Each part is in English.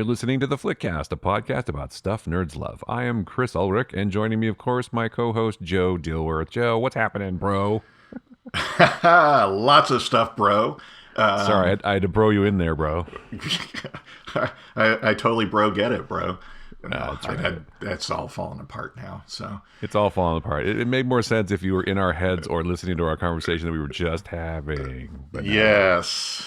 You're listening to The Flickcast, a podcast about stuff nerds love. I am Chris Ulrich, and joining me, of course, my co-host, Joe Dilworth. Joe, what's happening, bro? Lots of stuff, bro. Sorry, I had to bro you in there, bro. I totally get it, bro. No, that's right. That's all falling apart now. So it's all falling apart. It made more sense if you were in our heads or listening to our conversation that we were just having. But yes.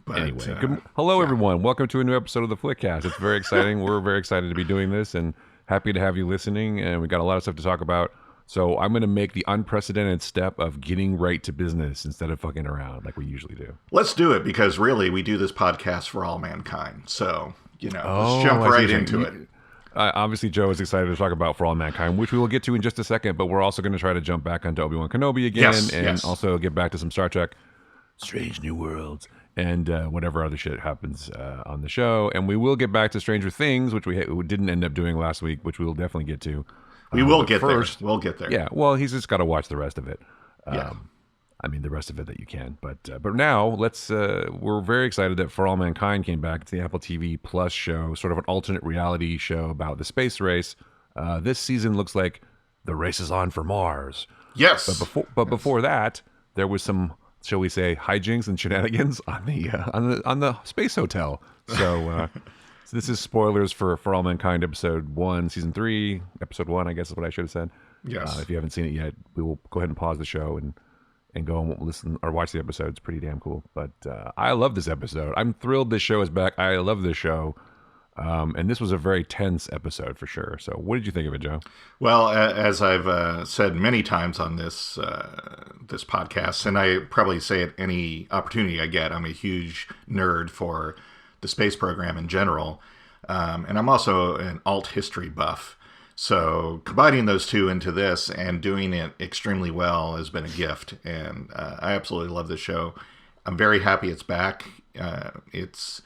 But, anyway, hello everyone. Welcome to a new episode of the Flickcast. It's very exciting. We're very excited to be doing this and happy to have you listening. And we got a lot of stuff to talk about. So I'm going to make the unprecedented step of getting right to business instead of fucking around like we usually do. Let's do it because really we do this podcast for all mankind. So, let's jump right into it. Obviously, Joe is excited to talk about For All Mankind, which we will get to in just a second. But we're also going to try to jump back onto Obi-Wan Kenobi again also get back to some Star Trek, Strange New Worlds, and whatever other shit happens on the show. And we will get back to Stranger Things, which we didn't end up doing last week, which we will definitely get to. We will get first, there. We'll get there. Yeah, well, he's just got to watch the rest of it. I mean, the rest of it that you can. But now, we're very excited that For All Mankind came back. It's the Apple TV Plus show, sort of an alternate reality show about the space race. This season looks like the race is on for Mars. Yes. Before that, there was some, shall we say, hijinks and shenanigans on the space hotel. So... So this is spoilers for All Mankind episode 1, season 3, episode 1, I guess is what I should have said. Yes. If you haven't seen it yet, we will go ahead and pause the show and go and listen or watch the episode. It's pretty damn cool. But I love this episode. I'm thrilled this show is back. I love this show. And this was a very tense episode for sure. So what did you think of it, Joe? Well, as I've said many times on this podcast, and I probably say it any opportunity I get, I'm a huge nerd for the space program in general. And I'm also an alt history buff. So combining those two into this and doing it extremely well has been a gift. And I absolutely love this show. I'm very happy it's back. It's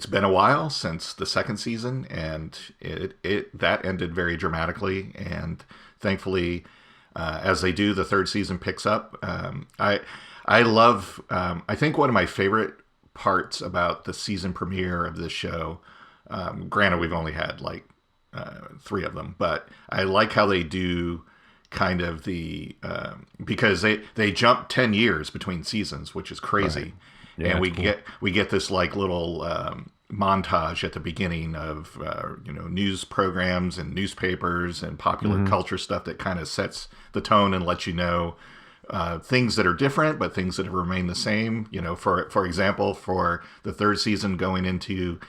been a while since the second season, and that ended very dramatically. And thankfully, as they do, the third season picks up. I think one of my favorite parts about the season premiere of this show, granted we've only had like 3 of them, but I like how they do kind of the because they jump 10 years between seasons, which is crazy. Right. Yeah, and we get this like little montage at the beginning of news programs and newspapers and popular culture stuff that kind of sets the tone and lets you know things that are different, but things that have remained the same. For example, for the third season going into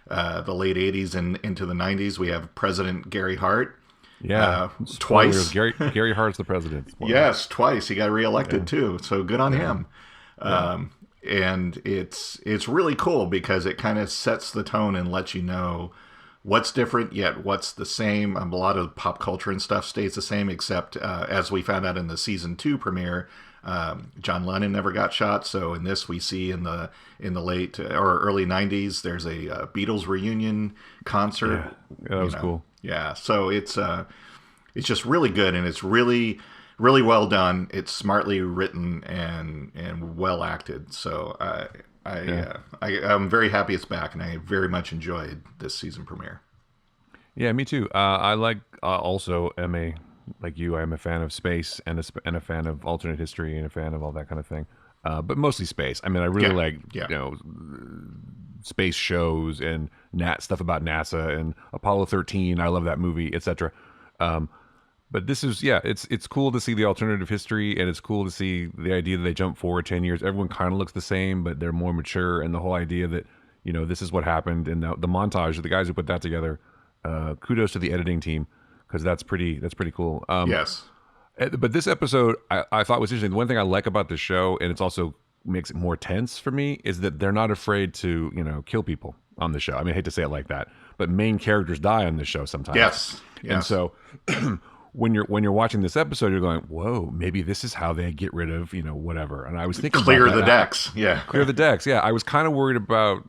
the late 80s and into the 90s, we have President Gary Hart. Yeah, twice. Gary Hart's the president. Spoilers. Yes, twice. He got reelected too, so good on him. And it's really cool because it kind of sets the tone and lets you know what's different, yet what's the same. A lot of pop culture and stuff stays the same, except as we found out in the season 2 premiere, John Lennon never got shot. So in this, we see in the late or early 90s, there's a Beatles reunion concert. Yeah, that was cool. Yeah, so it's just really good, and it's really, really well done. It's smartly written and well acted. So I'm very happy it's back, and I very much enjoyed this season premiere. Yeah, me too. I like also like you. I'm a fan of space and a fan of alternate history and a fan of all that kind of thing. But mostly space. I mean, I really like space shows and stuff about NASA and Apollo 13. I love that movie, etc. But this is, it's cool to see the alternative history, and it's cool to see the idea that they jump forward 10 years. Everyone kind of looks the same, but they're more mature, and the whole idea that, this is what happened, and the montage of the guys who put that together, kudos to the editing team, because that's pretty cool. Yes. But this episode, I thought was interesting. The one thing I like about the show, and it's also makes it more tense for me, is that they're not afraid to, kill people on the show. I mean, I hate to say it like that, but main characters die on this show sometimes. Yes. And so... When you're watching this episode, you're going, whoa, maybe this is how they get rid of, whatever. And I was thinking clear the decks. Clear the decks. Yeah. I was kind of worried about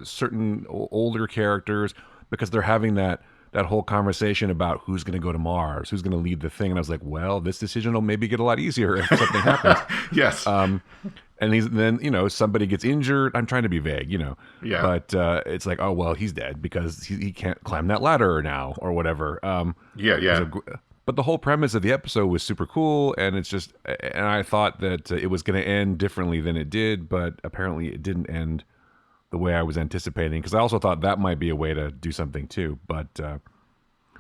certain older characters because they're having that whole conversation about who's going to go to Mars, who's going to lead the thing. And I was like, well, this decision will maybe get a lot easier if something happens. Yes. And then, somebody gets injured. I'm trying to be vague, Yeah. but it's like, oh, well, he's dead because he can't climb that ladder now or whatever. Yeah, yeah. But the whole premise of the episode was super cool. And and I thought that it was going to end differently than it did, but apparently it didn't end the way I was anticipating. Because I also thought that might be a way to do something too. But I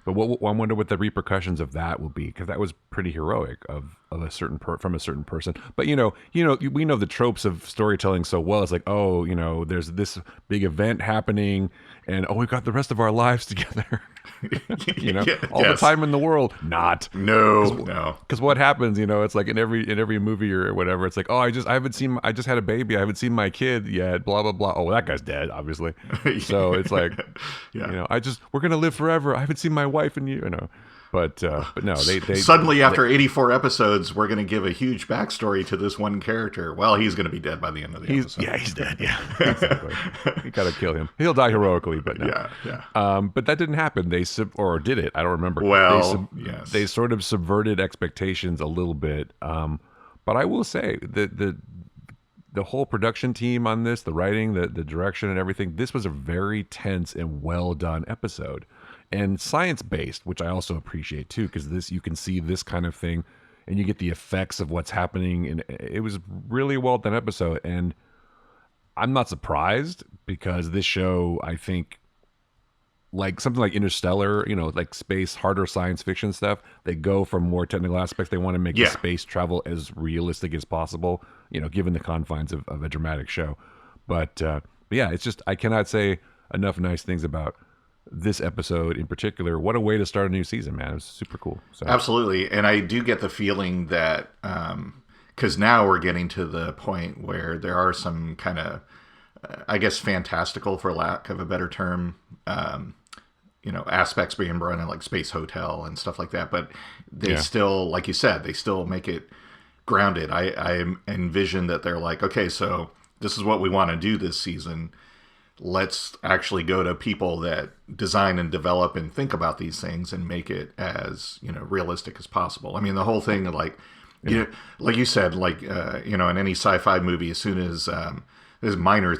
wonder what the repercussions of that will be, because that was pretty heroic of a certain from a certain person. But we know the tropes of storytelling so well. It's like, oh, there's this big event happening, and we've got the rest of our lives together. All the time in the world. Not no. Because what happens, it's like in every movie or whatever. It's like, oh, I just had a baby. I haven't seen my kid yet. Blah blah blah. Oh, that guy's dead, obviously. So it's like, we're gonna live forever. I haven't seen my wife and but no, they suddenly after 84 episodes, we're gonna give a huge backstory to this one character. Well, he's gonna be dead by the end of the episode. Yeah, he's dead. Yeah, exactly. You gotta kill him. He'll die heroically, but no. Yeah. But that didn't happen. Or did it? I don't remember. Well, yes. They sort of subverted expectations a little bit. But I will say that the whole production team on this, the writing, the direction, and everything, this was a very tense and well done episode. And science-based, which I also appreciate too, because you can see this kind of thing, and you get the effects of what's happening, and it was really a well-done episode. And I'm not surprised, because this show, I think, like something like Interstellar, like space, harder science fiction stuff, they go for more technical aspects. They want to make the space travel as realistic as possible, given the confines of a dramatic show. But yeah, it's just, I cannot say enough nice things about this episode in particular. What a way to start a new season, man. It was super cool. So. Absolutely. And I do get the feeling that, because now we're getting to the point where there are some kind of, I guess, fantastical, for lack of a better term, aspects being brought in, like Space Hotel and stuff like that. But they still, like you said, they still make it grounded. I envision that they're like, okay, so this is what we want to do this season. Let's actually go to people that design and develop and think about these things and make it as, realistic as possible. I mean, the whole thing, like, like you said, like, in any sci-fi movie, as soon as, this is minor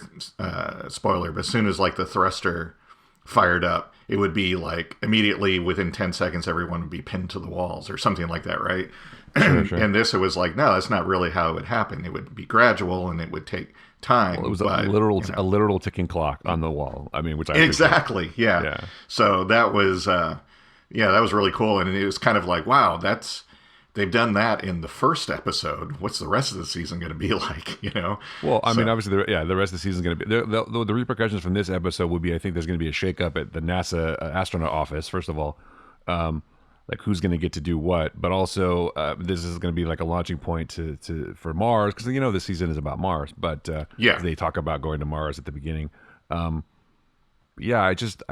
spoiler, but as soon as like the thruster fired up, it would be like immediately within 10 seconds, everyone would be pinned to the walls or something like that, right? Sure. And this, it was like, no, that's not really how it would happen. It would be gradual and it would take time. Well, it was a literal ticking clock on the wall. I mean, which I exactly, yeah. So that was, that was really cool, and it was kind of like, wow, they've done that in the first episode. What's the rest of the season going to be like? Well, I mean, obviously, the rest of the season is going to be the repercussions from this episode would be, I think there's going to be a shakeup at the NASA astronaut office. First of all, like who's going to get to do what, but also this is going to be like a launching point for Mars, because this season is about Mars. But they talk about going to Mars at the beginning. I just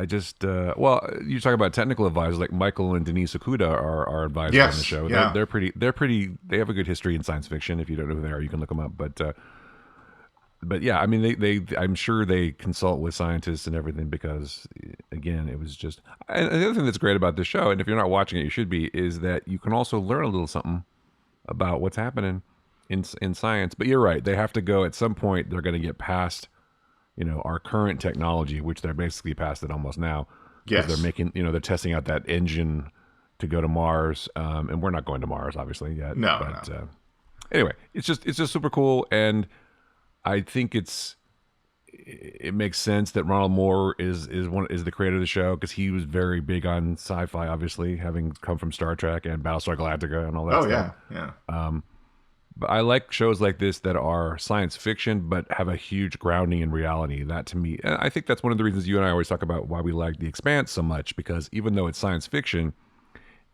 well, you talk about technical advisors like Michael and Denise Okuda are advisors on the show. Yeah. They're pretty. They have a good history in science fiction. If you don't know who they are, you can look them up. But yeah, I mean, they I'm sure they consult with scientists and everything, because again, it was just. And the other thing that's great about this show, and if you're not watching it, you should be, is that you can also learn a little something about what's happening in science. But you're right; they have to go at some point. They're going to get past, our current technology, which they're basically past it almost now. Yes, they're making, they're testing out that engine to go to Mars, and we're not going to Mars obviously yet. No. Anyway, it's just super cool, and I think it makes sense that Ronald Moore is the creator of the show, because he was very big on sci-fi, obviously, having come from Star Trek and Battlestar Galactica and all that stuff. Yeah. But I like shows like this that are science fiction but have a huge grounding in reality. That, to me, and I think that's one of the reasons you and I always talk about why we like The Expanse so much, because even though it's science fiction,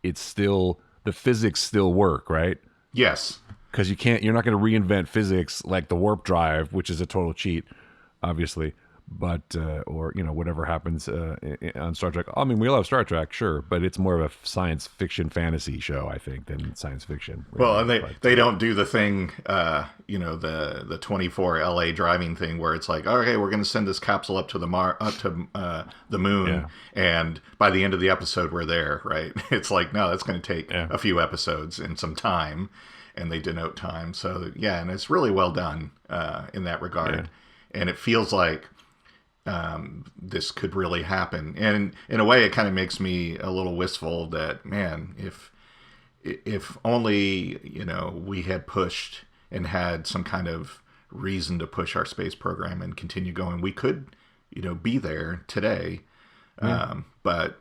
it's still, the physics still work, right? Yes. Because you're not going to reinvent physics like the warp drive, which is a total cheat, obviously. But or whatever happens on Star Trek. I mean, we love Star Trek, sure, but it's more of a science fiction fantasy show, I think, than science fiction. Really. Well, and they don't do the thing, the 24 LA driving thing, where it's like, okay, we're going to send this capsule up to the moon, and by the end of the episode, we're there, right? It's like, no, that's going to take a few episodes and some time. and they denote time. So yeah, and it's really well done in that regard. And it feels like this could really happen. And in a way, it kind of makes me a little wistful that, man, if only, we had pushed and had some kind of reason to push our space program and continue going, we could, be there today. But,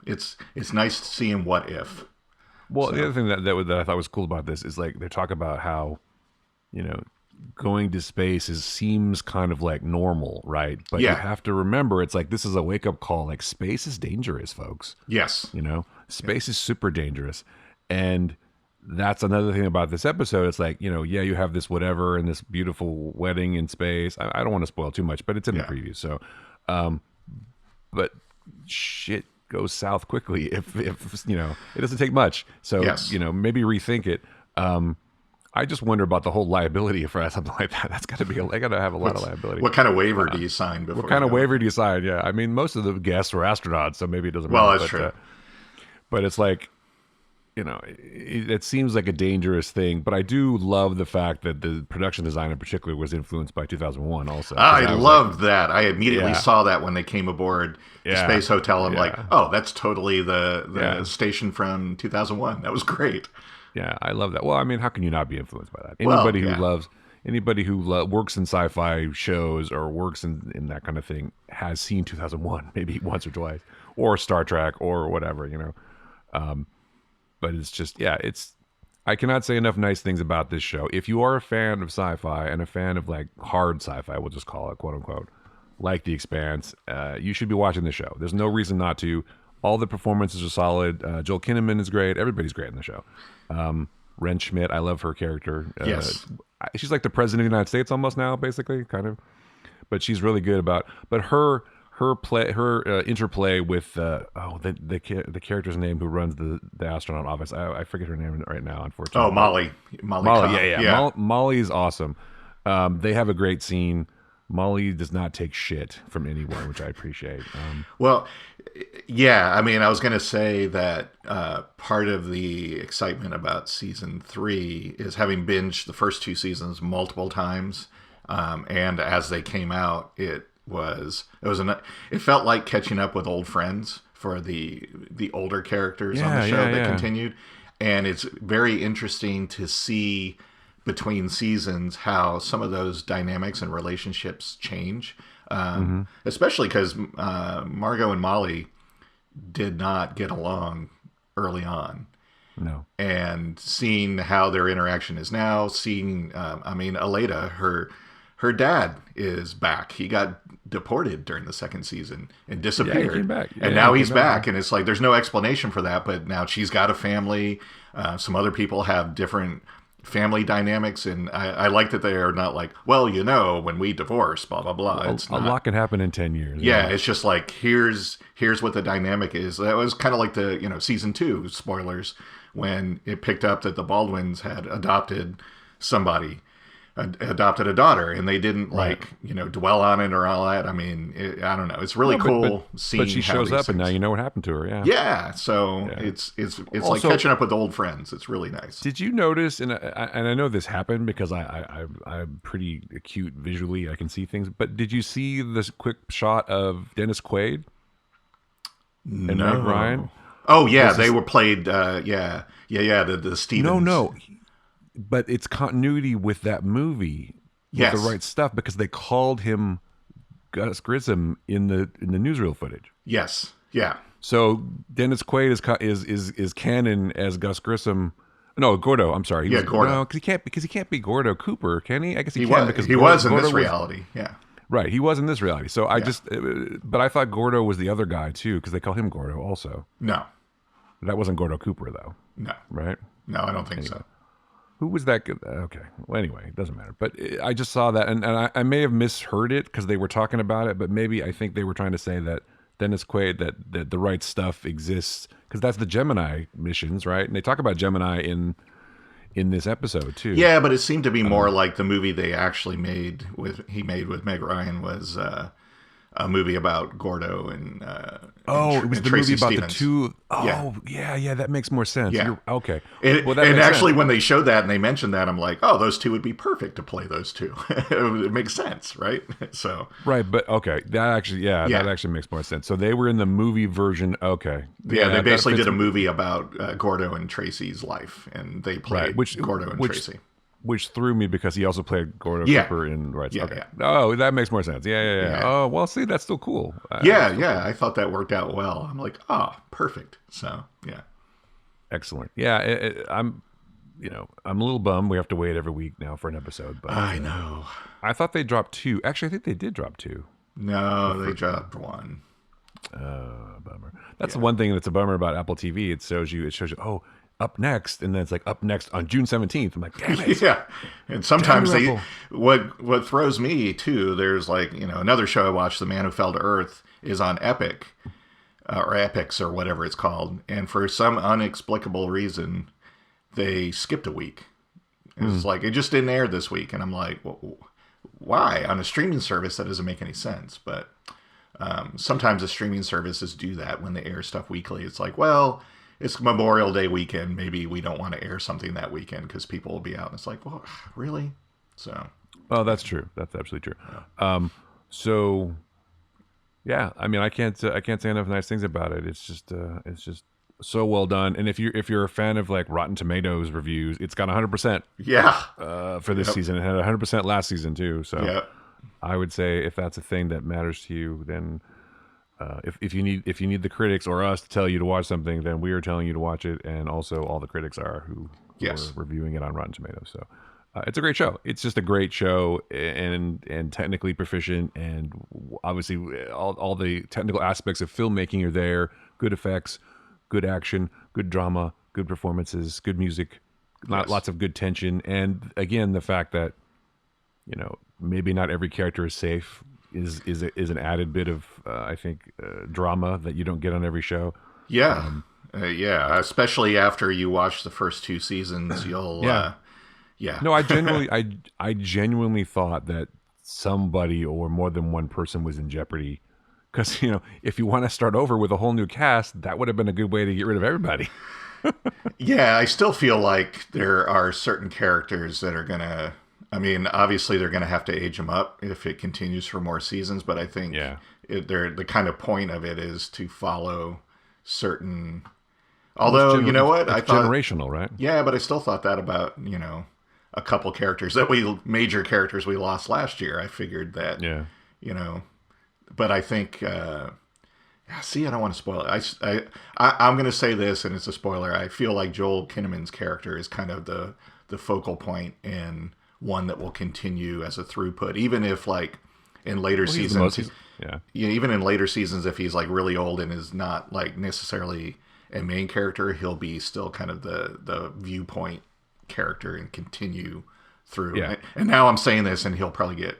it's nice seeing what if. Well, the other thing that I thought was cool about this is like they talk about how, going to space seems kind of like normal, right? But you have to remember, it's like this is a wake up call. Like space is dangerous, folks. Yes. Space is super dangerous, and that's another thing about this episode. It's like you have this whatever and this beautiful wedding in space. I don't want to spoil too much, but it's in the preview. So, but shit goes south quickly if it doesn't take much. So maybe rethink it. I just wonder about the whole liability for something like that. That's got to be they got to have a lot of liability. What kind of waiver do you sign before? What kind of waiver do you sign? Yeah, I mean, most of the guests were astronauts, so maybe it doesn't matter. Well, that's true. But it's like, it seems like a dangerous thing. But I do love the fact that the production design in particular was influenced by 2001 also. I loved that. I immediately saw that when they came aboard the Space Hotel. I'm like, oh, that's totally the station from 2001. That was great. Yeah, I love that. Well, I mean, how can you not be influenced by that? Anybody who works in sci-fi shows or works in that kind of thing has seen 2001 maybe once or twice, or Star Trek or whatever, But it's just, I cannot say enough nice things about this show. If you are a fan of sci-fi and a fan of like hard sci-fi, we'll just call it, quote unquote, like The Expanse, you should be watching the show. There's no reason not to. All the performances are solid. Joel Kinnaman is great. Everybody's great in the show. Ren Schmidt, I love her character. Yes. She's like the president of the United States almost now, basically, kind of. But she's really good but her interplay with the character's name who runs the astronaut office. I forget her name right now, unfortunately. Oh, Molly. Molly, yeah. Molly is awesome. They have a great scene. Molly does not take shit from anyone, which I appreciate. Well, yeah, I mean, I was going to say that part of the excitement about season 3 is having binged the first 2 seasons multiple times, and as they came out, it felt like catching up with old friends for the older characters on the show that continued, and it's very interesting to see between seasons how some of those dynamics and relationships change, especially because Margot and Molly did not get along early on. No. And seeing how their interaction is now, seeing, Aleda, her dad is back. He got deported during the second season and disappeared. Yeah, he came back. And now he's back. And it's like, there's no explanation for that, but now she's got a family. Some other people have different family dynamics, and I like that they are not like, well, when we divorce, blah blah blah. A lot can happen in 10 years. Yeah, it's just like here's what the dynamic is. That was kind of like the season 2 spoilers when it picked up that the Baldwins had adopted a daughter, and they didn't dwell on it or all that. I mean, I don't know. It's really cool seeing. But she shows up, and now you know what happened to her. Yeah. Yeah. So it's also, like catching up with old friends. It's really nice. Did you notice? And I know this happened because I'm pretty acute visually. I can see things. But did you see this quick shot of Dennis Quaid and Meg Ryan? Oh yeah, they were played. The Stevens. No. But it's continuity with that movie, with the right stuff, because they called him Gus Grissom in the newsreel footage. Yes, yeah. So Dennis Quaid is canon as Gus Grissom. No, Gordo. I'm sorry. Gordo. No, because he can't be Gordo Cooper, can he? I guess he can was, because he was in this reality. Yeah. Right, he was in this reality. So but I thought Gordo was the other guy too, because they call him Gordo also. No, that wasn't Gordo Cooper though. No, right? No, I don't think so. Who was that? Okay. Well, anyway, it doesn't matter. But I just saw that, and I may have misheard it because they were talking about it, but maybe I think they were trying to say that Dennis Quaid, that the right stuff exists, because that's the Gemini missions, right? And they talk about Gemini in this episode, too. Yeah, but it seemed to be more like the movie they actually made with Meg Ryan was a movie about Gordo and Oh, it was and the Tracy movie about Stevens. the two. Yeah. Oh, yeah, that makes more sense. Yeah. You're okay. And, Well, that and makes actually, sense. when they showed that and they mentioned that, I'm like, oh, those two would be perfect to play those two. It makes sense, right? So, Right, but okay, that yeah. actually makes more sense. So they were in the movie version. Okay, Yeah, they that basically fits, did a movie about Gordo and Tracy's life, and they right, played Gordo and Tracy. which threw me because he also played Gordo Yeah. Cooper in Rights. Yeah, Okay, yeah. oh, that makes more sense. Yeah. Yeah. Oh, well, see, that's still cool. Yeah, yeah. I thought that worked out well. I'm like, oh, perfect. So, yeah. Excellent. Yeah, I'm I'm a little bummed we have to wait every week now for an episode, but I know. I thought they dropped two. Actually, I think they did drop two. No, they dropped one. Bummer. That's the one thing that's a bummer about Apple TV. It shows you, oh, up next, and then it's like up next on June 17th. I'm like, damn it. Yeah, and sometimes Damn they Apple. what throws me too. There's like another show I watched, The Man Who Fell to Earth, is on Epic or Epics or whatever it's called, and for some inexplicable reason, they skipped a week. It's like it just didn't air this week, and I'm like, well, why on a streaming service that doesn't make any sense? But sometimes the streaming services do that when they air stuff weekly. It's like, well, it's Memorial Day weekend. Maybe we don't want to air something that weekend because people will be out. And it's like, well, really? So, Oh, that's true. That's absolutely true. So, yeah, I mean, I can't say enough nice things about it. It's just so well done. And if you're a fan of like Rotten Tomatoes reviews, it's got 100% yeah. for this season. It had 100% last season too. So, Yeah. I would say if that's a thing that matters to you, then if you need the critics or us to tell you to watch something, then we are telling you to watch it, and also all the critics are who Yes. are reviewing it on Rotten Tomatoes. So it's a great show. It's just a great show, and technically proficient, and obviously all the technical aspects of filmmaking are there. Good effects, good action, good drama, good performances, good music, Yes. lots of good tension, and again the fact that maybe not every character is safe is an added bit of I think drama that you don't get on every show. Yeah. Yeah. Especially after you watch the first two seasons, you'll. Yeah. Yeah. No, I genuinely thought that somebody or more than one person was in jeopardy, because if you want to start over with a whole new cast, that would have been a good way to get rid of everybody. Yeah, I still feel like there are certain characters that are going to. I mean, obviously they're going to have to age them up if it continues for more seasons, but I think the kind of point of it is to follow certain. Although, you know what? It's I thought generational, right? Yeah, but I still thought that about, a couple characters major characters we lost last year. I figured that, Yeah. But I think, see, I don't want to spoil it. I'm going to say this, and it's a spoiler. I feel like Joel Kinnaman's character is kind of the focal point and one that will continue as a throughput, even if like in later seasons, even in later seasons, if he's like really old and is not like necessarily a main character, he'll be still kind of the viewpoint character and continue through. Yeah. And now I'm saying this, and he'll probably get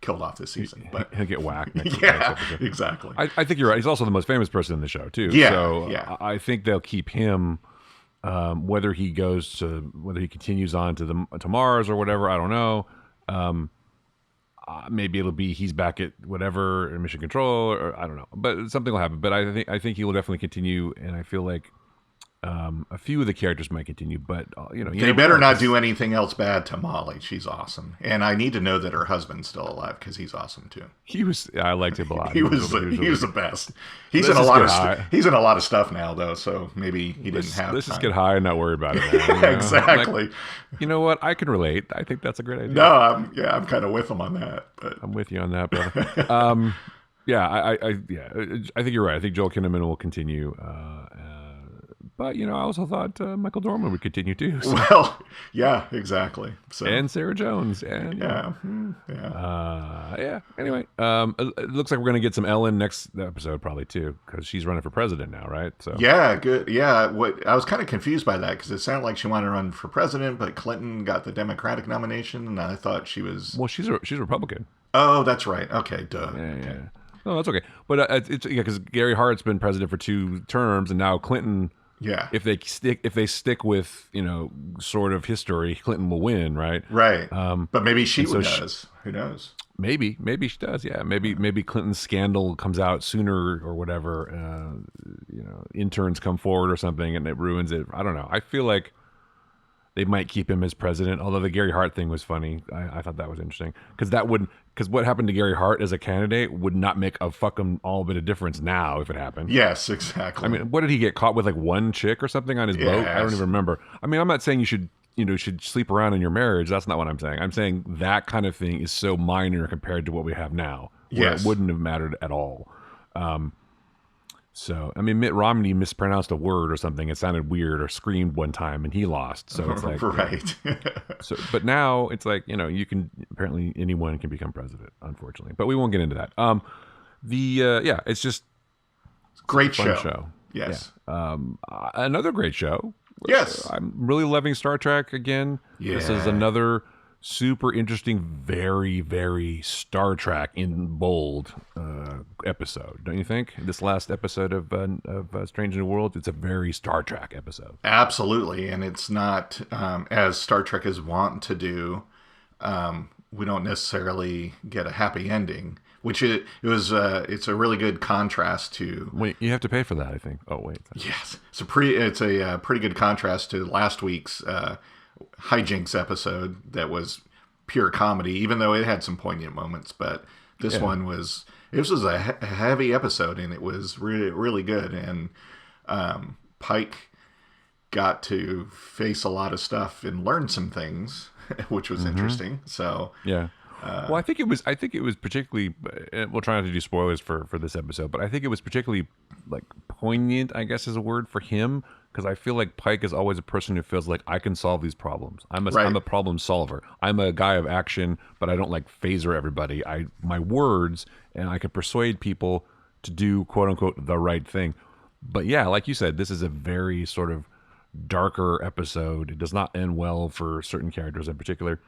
killed off this season, but He'll get whacked. Next episode. Exactly. I think you're right. He's also the most famous person in the show too. Yeah, So yeah. I think they'll keep him. Whether he continues on to Mars or whatever, I don't know. Maybe it'll be he's back at whatever in Mission Control, or I don't know. But something will happen. But I think he will definitely continue, and I feel like a few of the characters might continue. But They better not do anything else bad to Molly. She's awesome, and I need to know that her husband's still alive because he's awesome too. I liked him a lot. He was the best. He's Let's in a just lot get of high. He's in a lot of stuff now though, so maybe he didn't have. Let's time. just get high and not worry about it. Man, Yeah, exactly. Like, you know what? I can relate. I think that's a great idea. No, I'm kind of with him on that, but I'm with you on that, brother. Yeah, I think you're right. I think Joel Kinnaman will continue. But I also thought Michael Dorman would continue too. So. well, yeah, exactly. So And Sarah Jones, and yeah. Anyway, it looks like we're gonna get some Ellen next episode probably too, because she's running for president now, right? So Yeah, good. Yeah, I was kind of confused by that because it sounded like she wanted to run for president, but Clinton got the Democratic nomination, and I thought she was. well, she's Republican. Oh, that's right. Okay, duh. Yeah. No, that's okay. But it's because Gary Hart's been president for 2 terms, and now Clinton Yeah. If they stick with, sort of history, Clinton will win, right? Right. But maybe she and so does. Who knows? Maybe she does. Yeah, maybe Clinton's scandal comes out sooner or whatever. Interns come forward or something, and it ruins it. I don't know. I feel like they might keep him as president. Although the Gary Hart thing was funny, I thought that was interesting because what happened to Gary Hart as a candidate would not make a fucking all bit of difference now if it happened. Yes, exactly. I mean, what did he get caught with, like one chick or something on his boat? I don't even remember. I mean, I'm not saying you should sleep around in your marriage. That's not what I'm saying. I'm saying that kind of thing is so minor compared to what we have now. Where it wouldn't have mattered at all. So, I mean, Mitt Romney mispronounced a word or something. It sounded weird, or screamed one time, and he lost. So it's like, right. But now it's like, you can, apparently anyone can become president, unfortunately. But we won't get into that. It's just great fun show. Yes. Yeah. Another great show. Yes. I'm really loving Star Trek again. Yeah. This is another super interesting, very, very Star Trek in bold episode, don't you think? This last episode of Strange New Worlds, it's a very Star Trek episode. Absolutely, and it's not as Star Trek is wont to do. We don't necessarily get a happy ending, which it's a really good contrast to. Wait, you have to pay for that, I think. Oh wait, yes, it's a pretty good contrast to last week's Hijinks episode that was pure comedy, even though it had some poignant moments. But this one was a heavy episode, and it was really, really good. And Pike got to face a lot of stuff and learn some things, which was interesting. So yeah. Well, I think it was particularly. We'll try not to do spoilers for this episode, but I think it was particularly like poignant, I guess is a word for him, because I feel like Pike is always a person who feels like I can solve these problems. I'm a problem solver. I'm a guy of action, but I don't like phaser everybody. My words, and I can persuade people to do quote unquote the right thing. But yeah, like you said, this is a very sort of darker episode. It does not end well for certain characters in particular,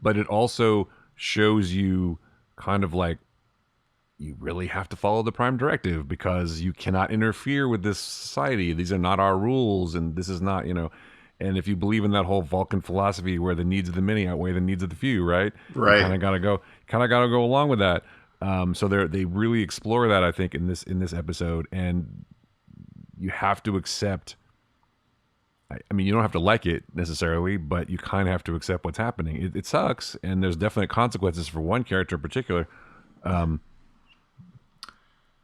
but it also shows you kind of like you really have to follow the Prime Directive because you cannot interfere with this society. These are not our rules, and this is not, and if you believe in that whole Vulcan philosophy where the needs of the many outweigh the needs of the few, right? Right. You kind of gotta go along with that. So they really explore that, I think, in this episode, and you have to accept. I mean, you don't have to like it necessarily, but you kind of have to accept what's happening. It sucks, and there's definite consequences for one character in particular.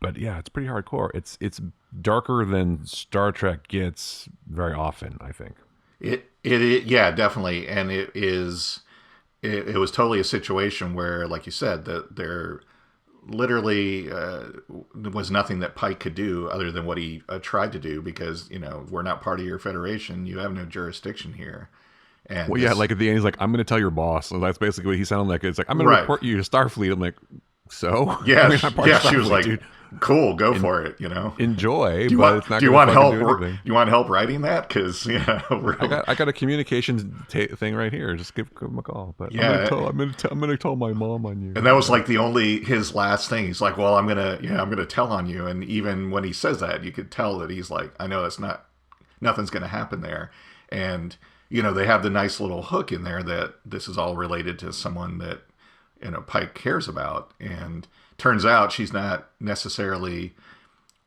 But yeah, it's pretty hardcore. It's darker than Star Trek gets very often, I think. It yeah, definitely, and it is. It was totally a situation where, like you said, that there literally was nothing that Pike could do other than what he tried to do, because we're not part of your federation. You have no jurisdiction here. And well, yeah, like at the end, he's like, "I'm going to tell your boss." So that's basically what he sounded like. It's like, "I'm going to report you to Starfleet." I'm like, "So?" Yeah, I mean, she was like, dude. "Cool, go for it." Enjoy. Do you want help? You want help writing that? Because I got a communications thing right here. Just give him a call. But yeah, I'm gonna tell my mom on you. And that was like his last thing. He's like, "Well, I'm gonna tell on you." And even when he says that, you could tell that he's like, "I know nothing's gonna happen there." And they have the nice little hook in there that this is all related to someone that Pike cares about, and turns out she's not necessarily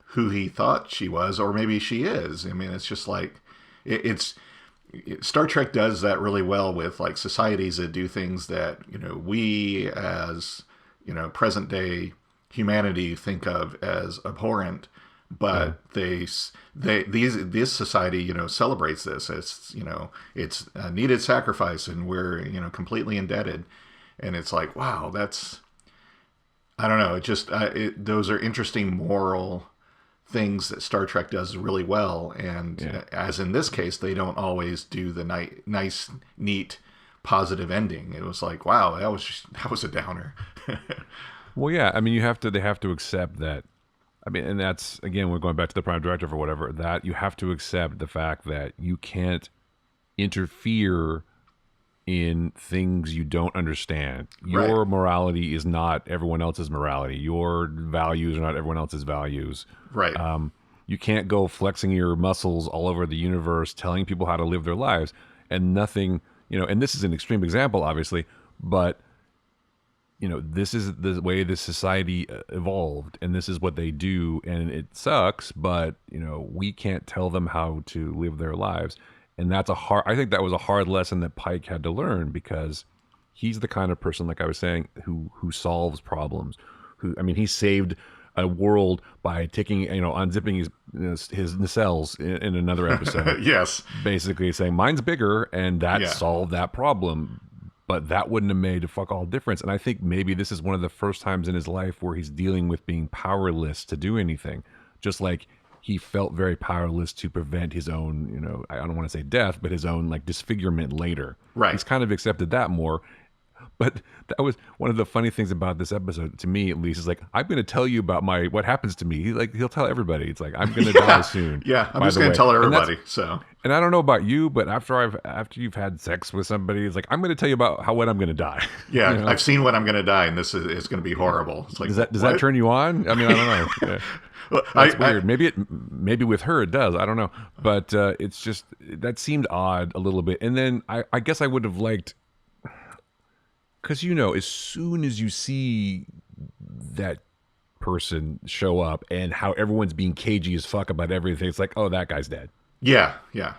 who he thought she was, or maybe she is. I mean, it's just like Star Trek does that really well with like societies that do things that we as present day humanity think of as abhorrent, but this society celebrates this. It's a needed sacrifice, and we're completely indebted. And it's like, wow, I don't know. It just those are interesting moral things that Star Trek does really well. And as in this case, they don't always do the nice, neat, positive ending. It was like, wow, that was a downer. Well, yeah. I mean, they have to accept that. I mean, and that's, again, we're going back to the Prime Directive or whatever, that you have to accept the fact that you can't interfere in things you don't understand. Your morality is not everyone else's morality. Your values are not everyone else's values. Right. you can't go flexing your muscles all over the universe, telling people how to live their lives, and nothing, and this is an extreme example, obviously, but this is the way this society evolved, and this is what they do, and it sucks, but we can't tell them how to live their lives. And I think that was a hard lesson that Pike had to learn, because he's the kind of person, like I was saying, who solves problems. He saved a world by taking, unzipping his nacelles in another episode. Yes. Basically saying mine's bigger, and that solved that problem. But that wouldn't have made a fuck all difference. And I think maybe this is one of the first times in his life where he's dealing with being powerless to do anything. Just like he felt very powerless to prevent his own, I don't want to say death, but his own like disfigurement later. Right. He's kind of accepted that more. But that was one of the funny things about this episode, to me at least, is like, I'm going to tell you about what happens to me. He'll tell everybody. It's like, I'm going to die soon. Yeah, I'm just going to tell everybody. And I don't know about you, but after you've had sex with somebody, it's like, I'm going to tell you about when I'm going to die. Yeah, I've seen when I'm going to die, and this is going to be horrible. It's like, does that turn you on? I don't know. Yeah. Well, that's weird. Maybe with her it does. I don't know. But it's just, that seemed odd a little bit. And then I guess I would have liked, because as soon as you see that person show up and how everyone's being cagey as fuck about everything, it's like, oh, that guy's dead. Yeah,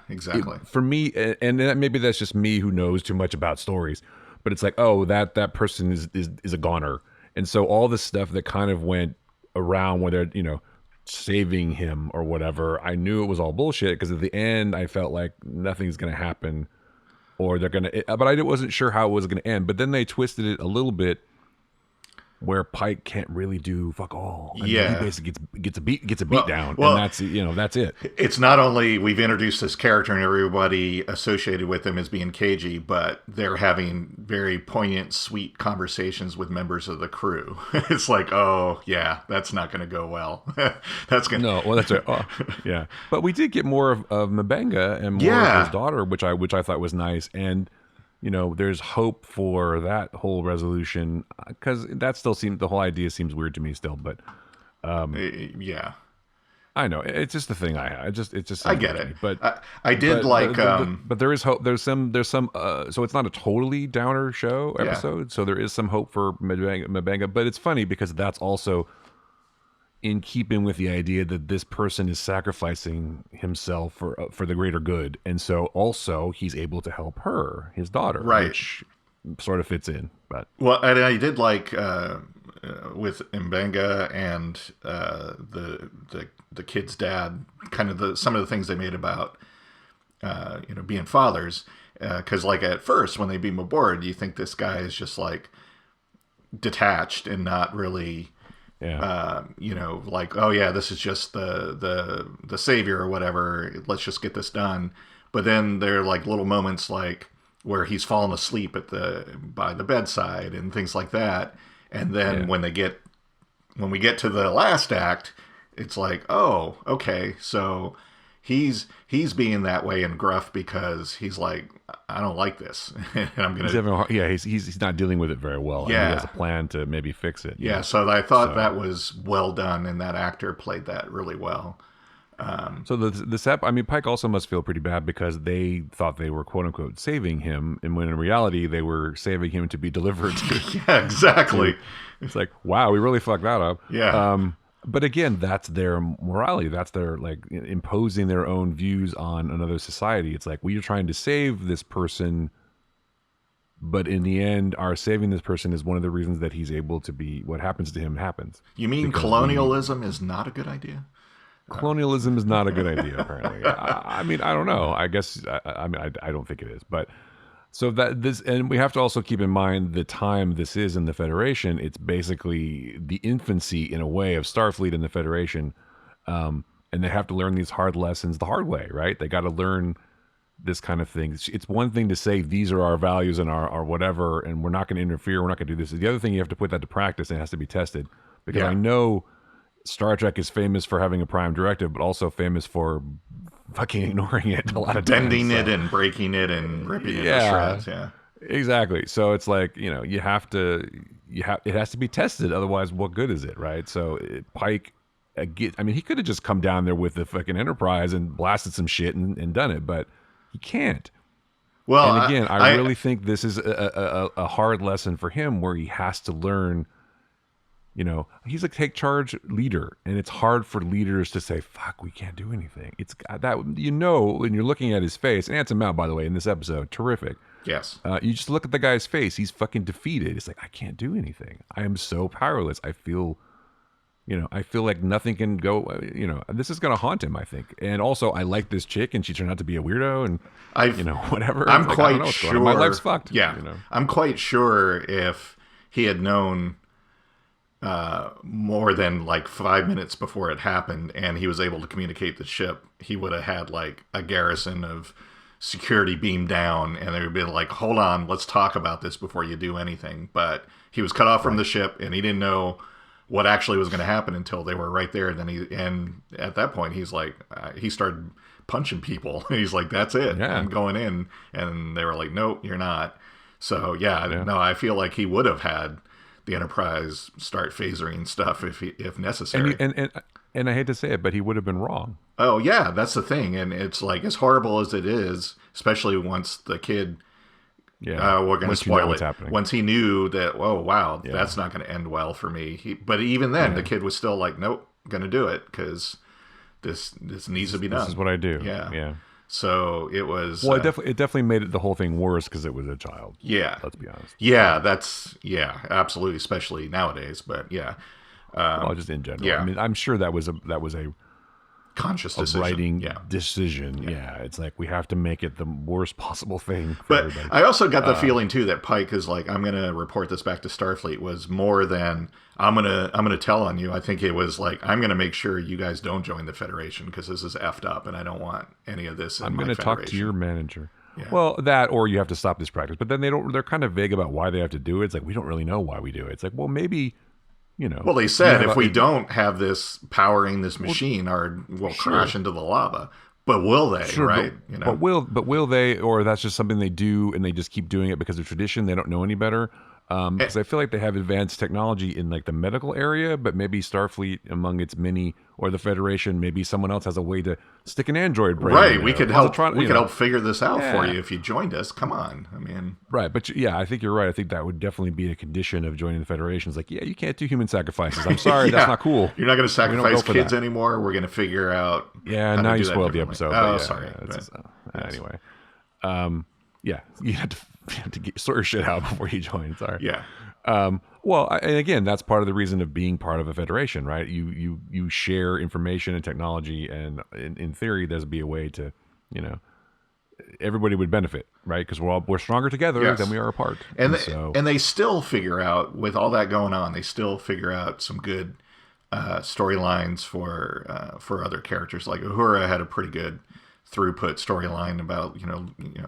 exactly. For me, and maybe that's just me who knows too much about stories, but it's like, oh, that person is a goner. And so all this stuff that kind of went around where they're, saving him or whatever, I knew it was all bullshit, because at the end I felt like nothing's going to happen. Or they're gonna, but I wasn't sure how it was gonna end. But then they twisted it a little bit, where Pike can't really do fuck all. He basically gets a beat down, and that's it. It's not only we've introduced this character and everybody associated with him as being cagey, but they're having very poignant, sweet conversations with members of the crew. It's like, oh yeah, that's not going to go well. That's right. Oh, yeah, but we did get more of M'Benga and more of his daughter, which I thought was nice. And there's hope for that whole resolution, because that still seems, the whole idea seems weird to me still. But yeah, I know it's just the thing it just I get it. Me. But I did but there is hope. There's some so it's not a totally downer episode. So there is some hope for M'Benga. But it's funny because that's also in keeping with the idea that this person is sacrificing himself for the greater good, and so also he's able to help her, his daughter, right? Which sort of fits in. But and I did like with M'Benga and the kid's dad, kind of some of the things they made about being fathers, because like at first when they beam aboard, you think this guy is just like detached and not really. Yeah. Like, oh yeah, this is just the savior or whatever. Let's just get this done. But then there are like little moments like where he's fallen asleep by the bedside and things like that. And then when we get to the last act, it's like, oh, okay, so he's being that way and gruff because he's like, I don't like this, and I'm gonna. He's not dealing with it very well. Yeah, and he has a plan to maybe fix it. Yeah, so I thought that was well done, and that actor played that really well. Pike also must feel pretty bad because they thought they were quote unquote saving him, and when in reality they were saving him to be delivered. Yeah, exactly. It's like, wow, we really fucked that up. Yeah. But again, that's their morality. That's their like imposing their own views on another society. It's like, we are trying to save this person, but in the end, our saving this person is one of the reasons that he's able to be, what happens to him happens. You mean colonialism is not a good idea? Colonialism is not a good idea, apparently. I don't know. I guess, I don't think it is. But so and we have to also keep in mind the time this is in the Federation. It's basically the infancy, in a way, of Starfleet and the Federation. And they have to learn these hard lessons the hard way, right? They got to learn this kind of thing. It's one thing to say, these are our values and our whatever, and we're not going to interfere, we're not going to do this. The other thing, you have to put that to practice, and it has to be tested. Because I know Star Trek is famous for having a prime directive, but also famous for fucking ignoring it a lot of times. Bending it and breaking it and ripping it to shreds. Yeah, exactly. So it's like, it has to be tested. Otherwise, what good is it, right? So Pike I mean, he could have just come down there with the fucking Enterprise and blasted some shit and done it, but he can't. Well, And again, I really think this is a hard lesson for him where he has to learn. You know, he's a take charge leader, and it's hard for leaders to say, "Fuck, we can't do anything." It's that when you're looking at his face. And Anson Mount, by the way, in this episode, terrific. yes. You just look at the guy's face; he's fucking defeated. It's like I can't do anything. I am so powerless. I feel like nothing can go. This is gonna haunt him. I think, and also I like this chick, and she turned out to be a weirdo, and whatever. I'm like, quite sure. My life's fucked. Yeah, I'm quite sure if he had known more than like 5 minutes before it happened, and he was able to communicate the ship, he would have had like a garrison of security beamed down, and they would be like, "Hold on, let's talk about this before you do anything." But he was cut off from the ship, and he didn't know what actually was going to happen until they were right there. And at that point, he's like, he started punching people. He's like, "That's it. Yeah. I'm going in." And they were like, "Nope, you're not." So no, I feel like he would have had the Enterprise start phasering stuff if necessary. And I hate to say it, but he would have been wrong. Oh yeah, that's the thing. And it's like, as horrible as it is, especially once the kid, we're going to spoil it. Happening. Once he knew that, oh wow, that's not going to end well for me. But even then, the kid was still like, nope, going to do it because this needs to be done. This is what I do. Yeah. So it was. Well, it definitely made the whole thing worse because it was a child. Yeah. Let's be honest. Yeah, absolutely, especially nowadays. But yeah. Well, just in general. Yeah. I mean, I'm sure that was a conscious decision. writing decision. Yeah. It's like we have to make it the worst possible thing for but everybody. I also got the feeling too that Pike is like, I'm going to report this back to Starfleet, was more than I'm going to tell on you. I think it was like, I'm going to make sure you guys don't join the Federation because this is effed up and I don't want any of this in I'm my going to Federation. talk to your manager. Yeah. Well, that, or you have to stop this practice. But then they're kind of vague about why they have to do it. It's like, we don't really know why we do it. It's like, well, maybe, Well, they said if we don't have this powering this machine, we'll crash into the lava. But will they? Sure, right? But will they? Or that's just something they do, and they just keep doing it because of tradition. They don't know any better. Because I feel like they have advanced technology in like the medical area, but maybe Starfleet, among its many, or the Federation, maybe someone else has a way to stick an android brain. Right. In We there. could help. We could help figure this out for you if you joined us. Come on. I mean. Right. But yeah, I think you're right. I think that would definitely be a condition of joining the Federation. It's like, yeah, you can't do human sacrifices. I'm sorry, that's not cool. You're not going to sacrifice kids anymore. We're going to figure out. Yeah. Now you spoiled the episode. Oh, sorry. Anyway. Yeah, you had to sort your shit out before you join. Sorry. Yeah. Well, and again, that's part of the reason of being part of a federation, right? You share information and technology, and in theory, there's be a way to, everybody would benefit, right? Because we're stronger together than we are apart. And they still figure out, with all that going on, they still figure out some good storylines for other characters. Like Uhura had a pretty good throughput storyline about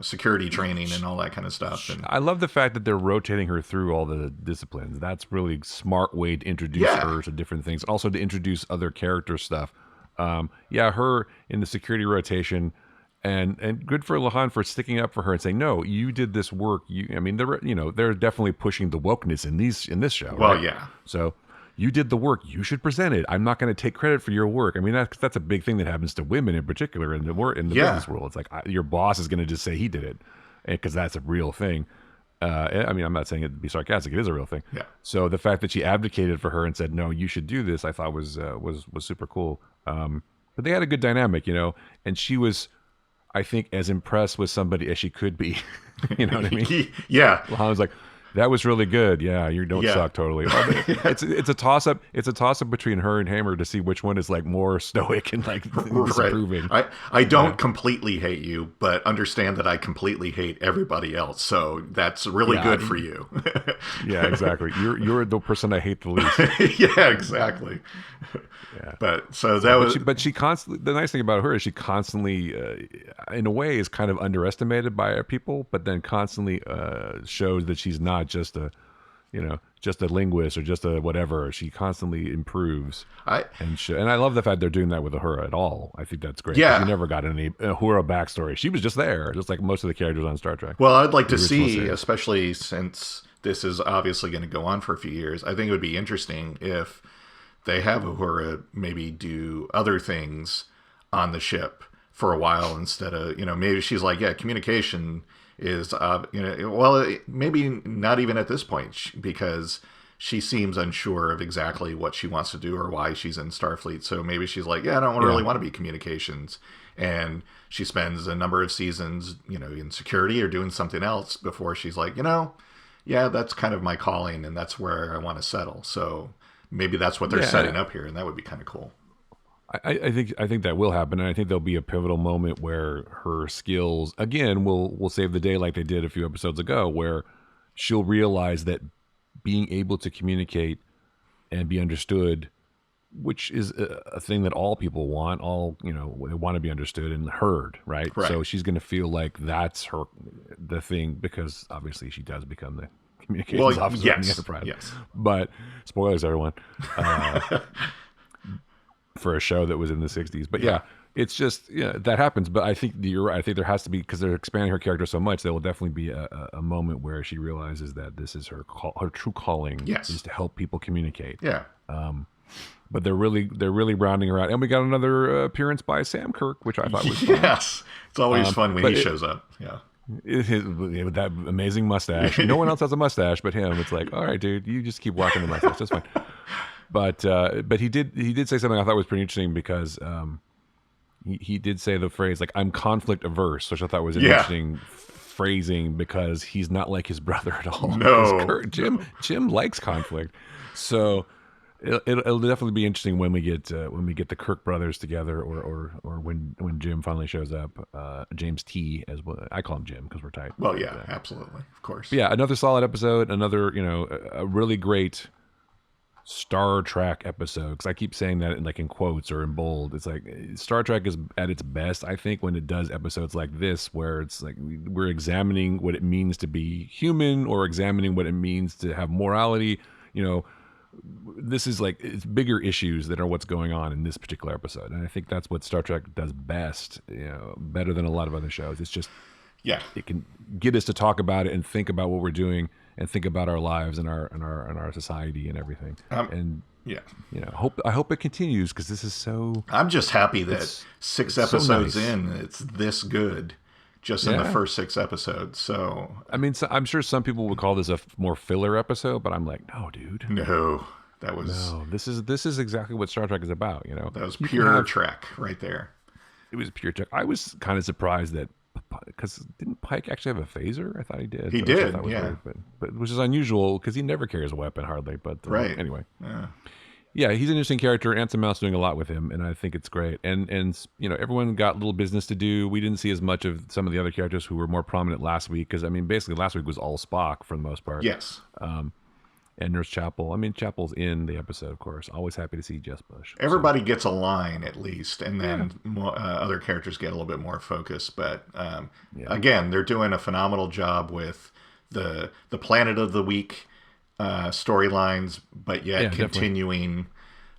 security training and all that kind of stuff. And I love the fact that they're rotating her through all the disciplines. That's really smart way to introduce her to different things. Also to introduce other character stuff. Her in the security rotation, and good for Lahan for sticking up for her and saying, no, you did this work. They're definitely pushing the wokeness in this show. Well, right? yeah. So you did the work. You should present it. I'm not going to take credit for your work. I mean, that's a big thing that happens to women in particular in the business world. It's like your boss is going to just say he did it because that's a real thing. I'm not saying it to be sarcastic. It is a real thing. Yeah. So the fact that she advocated for her and said, no, you should do this, I thought was super cool. But they had a good dynamic, and she was, I think, as impressed with somebody as she could be. You know what I mean? Yeah. I was like, that was really good. Yeah, you don't suck totally. It's a toss up. It's a toss up between her and Hammer to see which one is like more stoic and like disapproving. I don't completely hate you, but understand that I completely hate everybody else. So that's really good for you. Yeah, exactly. You're the person I hate the least. Yeah, exactly. Yeah. But so that was. But she constantly. The nice thing about her is she constantly, in a way, is kind of underestimated by people, but then constantly shows that she's not just a linguist or just a whatever. She constantly improves. And I love the fact they're doing that with Uhura at all. I think that's great. Yeah. We never got any Uhura backstory. She was just there, just like most of the characters on Star Trek. Well, I'd like to see, especially since this is obviously going to go on for a few years, I think it would be interesting if they have Uhura maybe do other things on the ship for a while instead of, maybe she's like, yeah, communication is, well, maybe not even at this point, because she seems unsure of exactly what she wants to do or why she's in Starfleet. So maybe she's like, yeah, I don't really want to be communications. And she spends a number of seasons, in security or doing something else before she's like, yeah, that's kind of my calling and that's where I want to settle. So maybe that's what they're setting up here, and that would be kind of cool. I think that will happen, and I think there'll be a pivotal moment where her skills again will save the day, like they did a few episodes ago, where she'll realize that being able to communicate and be understood, which is a thing that all people want, they want to be understood and heard, right? So she's going to feel like that's the thing, because obviously she does become the communications officer in the Enterprise. Yes. But spoilers, everyone. For a show that was in the 60s. But it's just, that happens. But I think you're right. I think there has to be, because they're expanding her character so much, there will definitely be a moment where she realizes that this is her true calling, is to help people communicate. Yeah. But they're really rounding her out. And we got another appearance by Sam Kirk, which I thought was fun. Yes. It's always fun when he shows up. Yeah. With that amazing mustache. No one else has a mustache but him. It's like, all right, dude, you just keep walking the mustache. That's fine. But he did say something I thought was pretty interesting, because he did say the phrase like, I'm conflict averse, which I thought was an interesting phrasing, because he's not like his brother at all. No, Jim likes conflict, so it'll definitely be interesting when we get the Kirk brothers together, or when Jim finally shows up. James T, as well. I call him Jim because we're tight. Well, yeah, absolutely, of course. But yeah, another solid episode. Another a really great Star Trek episode, because I keep saying that in quotes or in bold. It's like Star Trek is at its best, I think, when it does episodes like this, where it's like we're examining what it means to be human, or examining what it means to have morality. This is like, it's bigger issues that are what's going on in this particular episode, and I think that's what Star Trek does best, better than a lot of other shows. It's just, it can get us to talk about it and think about what we're doing and think about our lives and our society and everything. I hope it continues, because this is so. I'm just happy that 6 episodes in, it's this good, just in the first 6 episodes. So I mean, I'm sure some people would call this a more filler episode, but I'm like, no, dude. No, that was This is exactly what Star Trek is about. That was pure Trek right there. It was pure Trek. I was kind of surprised that, because didn't Pike actually have a phaser? I thought he did. He did, weird, but which is unusual, because he never carries a weapon hardly. But anyway, he's an interesting character. Anson Mount's doing a lot with him, and I think it's great. And everyone got little business to do. We didn't see as much of some of the other characters who were more prominent last week, because basically last week was all Spock for the most part. Yes. And Nurse Chapel. Chapel's in the episode, of course. Always happy to see Jess Bush. Everybody gets a line at least, and then other characters get a little bit more focus. But again, they're doing a phenomenal job with the Planet of the Week storylines, but yet continuing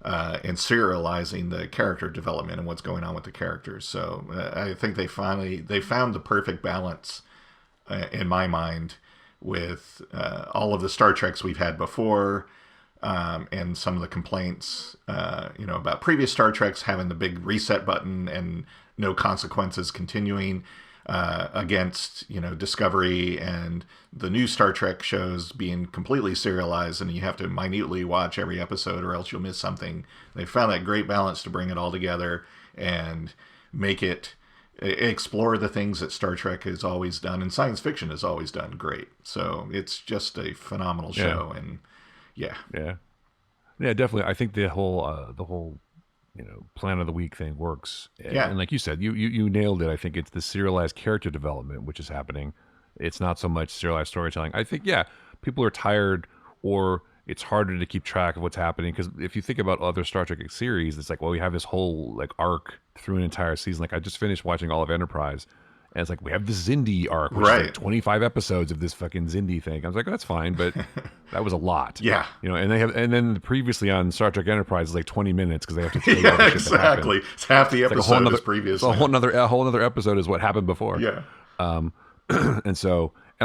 and serializing the character development and what's going on with the characters. So I think they found the perfect balance in my mind, with all of the Star Treks we've had before, and some of the complaints, about previous Star Treks having the big reset button and no consequences continuing, against, Discovery and the new Star Trek shows being completely serialized, and you have to minutely watch every episode or else you'll miss something. They found that great balance to bring it all together and make it explore the things that Star Trek has always done and science fiction has always done great. So it's just a phenomenal show. And yeah, definitely. I think the whole Plan of the Week thing works. And like you said, you nailed it. I think it's the serialized character development which is happening. It's not so much serialized storytelling. I think people are tired, or it's harder to keep track of what's happening, because if you think about other Star Trek series, it's like, well, we have this whole arc through an entire season. Like, I just finished watching all of Enterprise, and it's like, we have this Xindi arc, which is 25 episodes of this fucking Xindi thing. I was like, that's fine, but that was a lot. Yeah. And then previously on Star Trek Enterprise is like 20 minutes, because they have to tell you all the shit that happened. It's half the episode is previous. A whole nother episode is what happened before. Yeah. And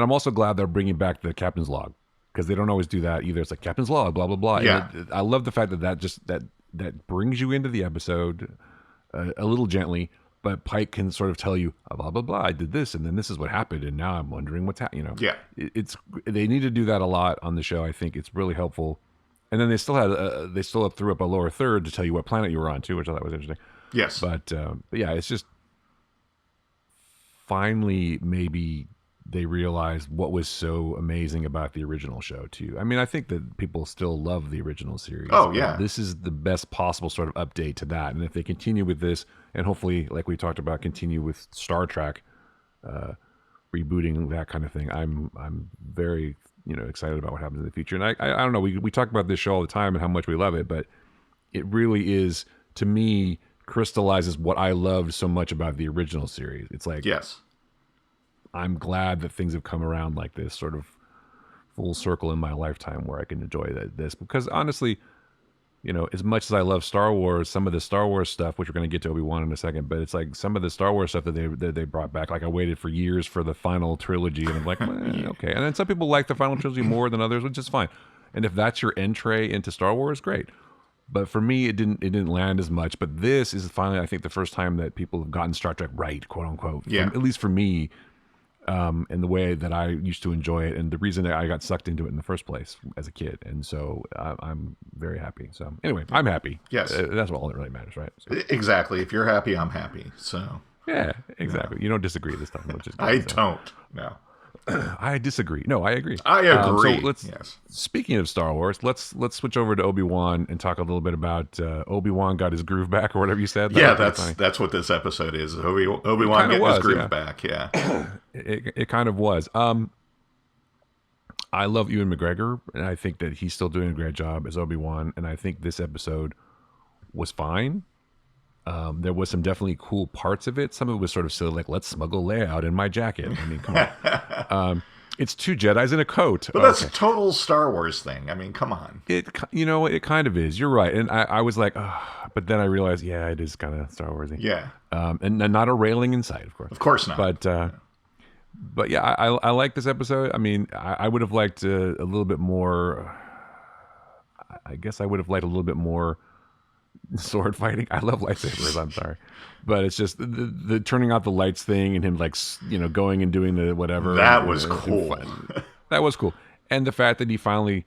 I'm also glad they're bringing back the captain's log. because they don't always do that either. It's like Captain's Log, blah blah blah. Yeah. And I love the fact that brings you into the episode a little gently, but Pike can sort of tell you blah blah blah. I did this, and then this is what happened, and now I'm wondering what's happening. Yeah. It's they need to do that a lot on the show. I think it's really helpful. And then they still threw up a lower third to tell you what planet you were on too, which I thought was interesting. Yes. But yeah, it's just finally maybe they realized what was so amazing about the original show too. I mean, I think that people still love the original series. Oh yeah. This is the best possible sort of update to that. And if they continue with this, and hopefully, like we talked about, continue with Star Trek, rebooting that kind of thing, I'm very excited about what happens in the future. And I don't know, we talk about this show all the time and how much we love it, but it really is, to me, crystallizes what I loved so much about the original series. It's like, yes, I'm glad that things have come around like this, sort of full circle in my lifetime, where I can enjoy this. Because honestly, as much as I love Star Wars, some of the Star Wars stuff, which we're going to get to Obi-Wan in a second, but it's like some of the Star Wars stuff that they brought back. Like I waited for years for the final trilogy, and I'm like, okay. And then some people like the final trilogy more than others, which is fine. And if that's your entree into Star Wars, great. But for me, it didn't land as much. But this is finally, I think, the first time that people have gotten Star Trek right, quote unquote. Yeah. At least for me, in the way that I used to enjoy it, and the reason that I got sucked into it in the first place as a kid. And so I'm very happy. So anyway, I'm happy. Yes. That's all that really matters, right? So, exactly. If you're happy, I'm happy. So yeah, exactly. You don't disagree this time, which is good. I don't. No. I disagree. No, I agree. I agree. So let's. Yes. Speaking of Star Wars, let's switch over to Obi-Wan and talk a little bit about Obi-Wan got his groove back, or whatever you said. Yeah, that's what this episode is. Obi-Wan getting his groove back. Yeah. It kind of was. I love Ewan McGregor, and I think that he's still doing a great job as Obi-Wan. And I think this episode was fine. There was some definitely cool parts of it. Some of it was sort of silly, like, let's smuggle Leia out in my jacket. I mean, come on. It's two Jedis in a coat. But that's a total Star Wars thing. I mean, come on. It kind of is. You're right. And I was like, but then I realized, yeah, it is kind of Star Warsy. Yeah. And not a railing in sight, of course. Of course not. But yeah, I like this episode. I mean, I would have liked a little bit more. I guess I would have liked a little bit more sword fighting. I love lightsabers. I'm sorry, but it's just the turning out the lights thing and him like going and doing the whatever. That was cool. That was cool, and the fact that he finally,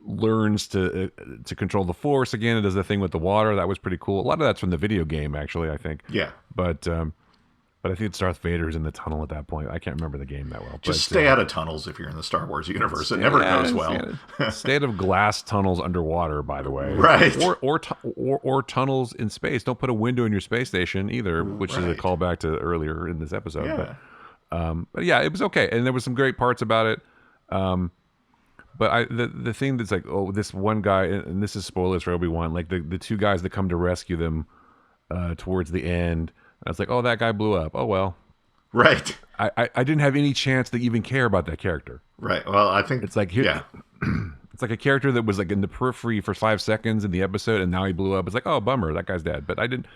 learns to control the Force again and does the thing with the water. That was pretty cool. A lot of that's from the video game, actually. I think. Yeah. But I think it's Darth Vader's in the tunnel at that point. I can't remember the game that well. Just stay out of tunnels if you're in the Star Wars universe. It never goes well. Stay out of glass tunnels underwater, by the way. Right. Or tunnels in space. Don't put a window in your space station either, which is a callback to earlier in this episode. Yeah. But yeah, it was okay. And there was some great parts about it. But the thing that's like, this one guy, and this is spoilers for Obi-Wan, like the two guys that come to rescue them towards the end, I was like, oh, that guy blew up. Oh, well. Right. I didn't have any chance to even care about that character. Right. Well, I think it's like it's like a character that was like in the periphery for 5 seconds in the episode, and now he blew up. It's like, oh, bummer, that guy's dead. But I didn't,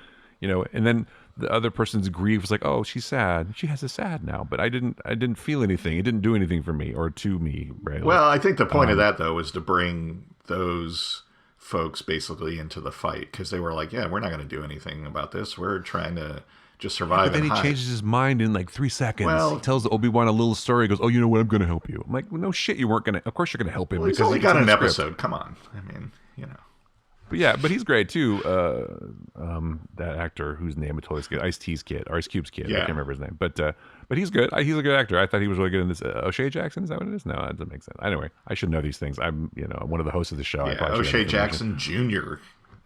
and then the other person's grief was like, oh, she's sad. She has a sad now. But I didn't feel anything. It didn't do anything for me or to me. Right? Well, I think the point of that, though, is to bring those folks basically into the fight, because they were like, yeah, we're not going to do anything about this. We're trying to just survive. But then he changes his mind in like 3 seconds. Well, he tells Obi-Wan a little story. He goes, oh, you know what? I'm going to help you. I'm like, well, no shit, you weren't going to. Of course you're going to help him. Well, he's only got an episode. Come on. I mean, But yeah, but he's great too. That actor whose name I totally skipped, Ice-T's kid, or Ice Cube's kid. Yeah. I can't remember his name. But he's good. He's a good actor. I thought he was really good in this. O'Shea Jackson, is that what it is? No, that doesn't make sense. Anyway, I should know these things. I'm one of the hosts of the show. Yeah, O'Shea Jackson Jr.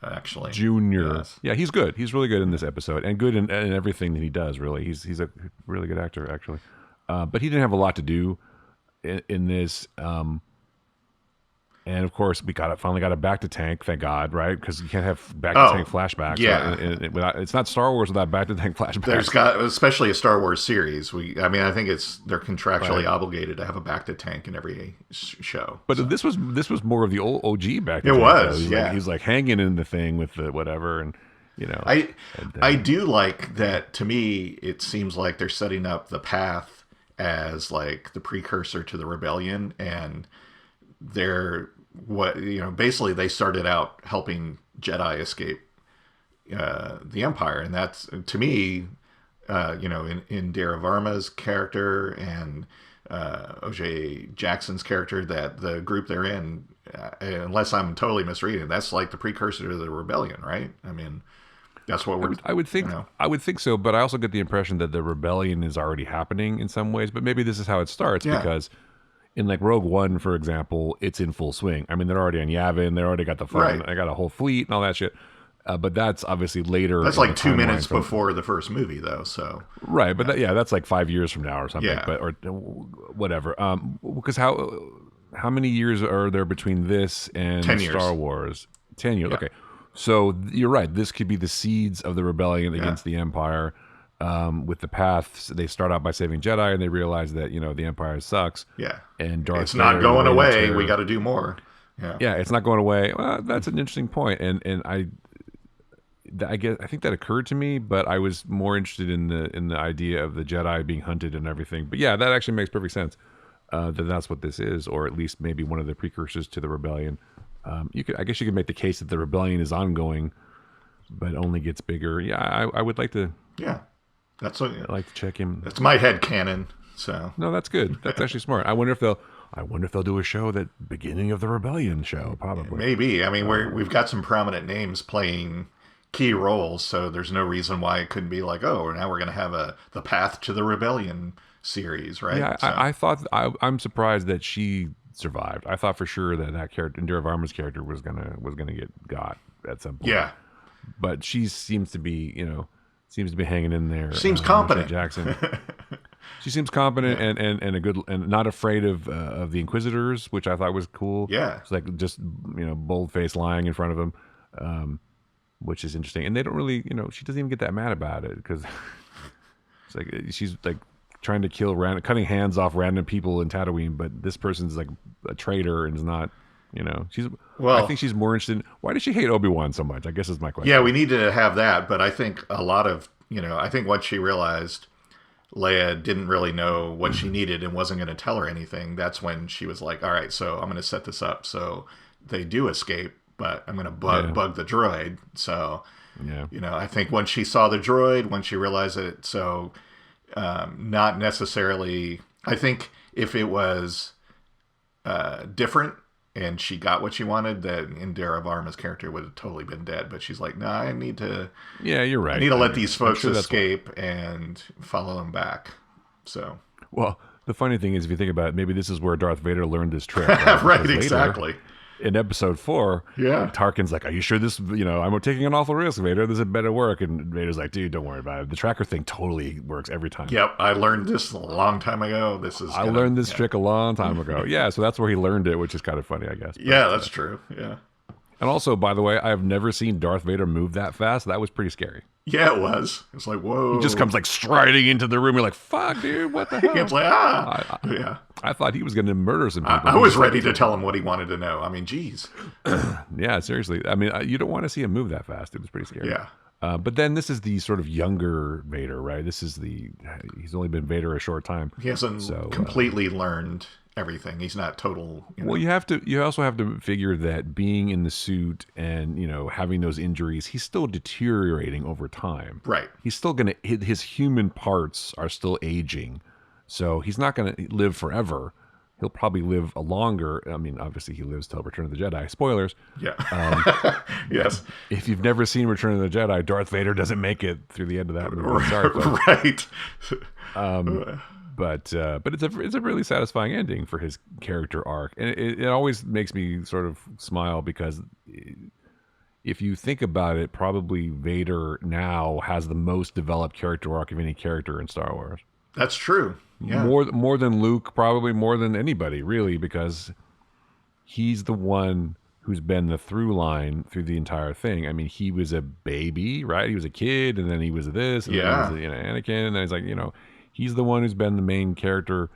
Actually, Junior. Yes. Yeah, he's good. He's really good in this episode, and good in everything that he does. Really, he's a really good actor, actually. But he didn't have a lot to do in this. And of course, we finally got a back to tank, thank God, right? Because you can't have back to tank flashbacks. Yeah, it's not Star Wars without back to tank flashbacks. There's especially a Star Wars series. I think they're contractually obligated to have a back to tank in every show. But this was more of the old OG back. It was, yeah. He's like hanging in the thing with the whatever, and I do like that. To me, it seems like they're setting up the path as like the precursor to the rebellion, and they're basically they started out helping Jedi escape the Empire, and that's to me, in Dara Varma's character and O.J. Jackson's character, that the group they're in, unless I'm totally misreading, that's like the precursor to the rebellion, right? I mean, that's what I would think I would think so, but I also get the impression that the rebellion is already happening in some ways. But maybe this is how it starts because in like Rogue One, for example, it's in full swing. I mean, they're already on Yavin, they already got the fun, Right. they got a whole fleet and all that shit. But that's obviously later. That's in like the 2 minutes timeline before the first movie, though. So right, but that's like 5 years from now or something. Yeah. But or whatever. Because how many years are there between this and 10 years. Star Wars? 10 years. Yeah. Okay, so you're right. This could be the seeds of the rebellion against the Empire. With the paths, they start out by saving Jedi, and they realize that the Empire sucks. yeah, And Darth it's not Vader, going the away. Terror- We got to do more. Yeah, Yeah, it's not going away. Well, that's an interesting point, and I think that occurred to me, but I was more interested in the idea of the Jedi being hunted and everything. But yeah, that actually makes perfect sense. That that's what this is, or at least maybe one of the precursors to the rebellion. I guess you could make the case that the rebellion is ongoing, but only gets bigger. Yeah, I would like to. yeah. That's what. I'd like to check him. That's my head canon. So No, that's good. That's actually smart. I wonder if they'll do a show that beginning of the rebellion show. Probably. maybe. I mean, we've got some prominent names playing key roles, so there's no reason why it couldn't be like, oh, now we're going to have the Path to the Rebellion series, right? Yeah, So, I thought I'm surprised that she survived. I thought for sure that character, Indira Varma's character, was gonna get got at some point. yeah, but she seems to be hanging in there. Seems competent. Jackson. She seems competent and a good and not afraid of the Inquisitors, which I thought was cool. Yeah. It's like just bold faced lying in front of them, which is interesting. And they don't really she doesn't even get that mad about it because it's like she's like trying to cutting hands off random people in Tatooine, but this person's like a traitor and is not. I think she's more interested in why does she hate Obi-Wan so much? I guess is my question. yeah, we need to have that, but I think a lot of I think once she realized Leia didn't really know what she needed and wasn't going to tell her anything, that's when she was like, all right, so I'm going to set this up so they do escape, but I'm going to bug the droid. So, I think when she saw the droid, when she realized it, so not necessarily, I think if it was different and she got what she wanted, then Indira Varma's character would have totally been dead. But she's like, nah, I need to... Yeah, you're right. I need to let these folks sure escape and follow them back. So... Well, the funny thing is, if you think about it, maybe this is where Darth Vader learned this trick. Right, right, Because later, exactly. in episode 4, Tarkin's like, are you sure this, I'm taking an awful risk, Vader. This had better work. And Vader's like, dude, don't worry about it. The tracker thing totally works every time. Yep, I learned this a long time ago. I learned this trick a long time ago. Yeah, so that's where he learned it, which is kind of funny, I guess. But, yeah, that's true. Yeah. And also, by the way, I have never seen Darth Vader move that fast. That was pretty scary. Yeah, it was. It's like, whoa. He just comes like striding into the room. You're like, fuck, dude, what the hell? It's like, yeah. I thought he was going to murder some people. I was ready to tell him what he wanted to know. I mean, geez. Yeah, seriously. I mean, you don't want to see him move that fast. It was pretty scary. Yeah. But then this is the sort of younger Vader, right? He's only been Vader a short time. He hasn't completely learned everything. He's not total. Well, you also have to figure that being in the suit and, having those injuries, he's still deteriorating over time. Right. He's still his human parts are still aging. So he's not going to live forever. He'll probably live a longer. I mean, obviously he lives till Return of the Jedi. Spoilers. Yeah. Yes. If you've never seen Return of the Jedi, Darth Vader doesn't make it through the end of that movie. Sorry, folks. Right. But it's a really satisfying ending for his character arc, and it always makes me sort of smile because if you think about it, probably Vader now has the most developed character arc of any character in Star Wars. That's true. Yeah. More than Luke, probably more than anybody, really, because he's the one who's been the through line through the entire thing. I mean, he was a baby, right? He was a kid, and then he was this, and then he was Anakin, and then he's like, he's the one who's been the main character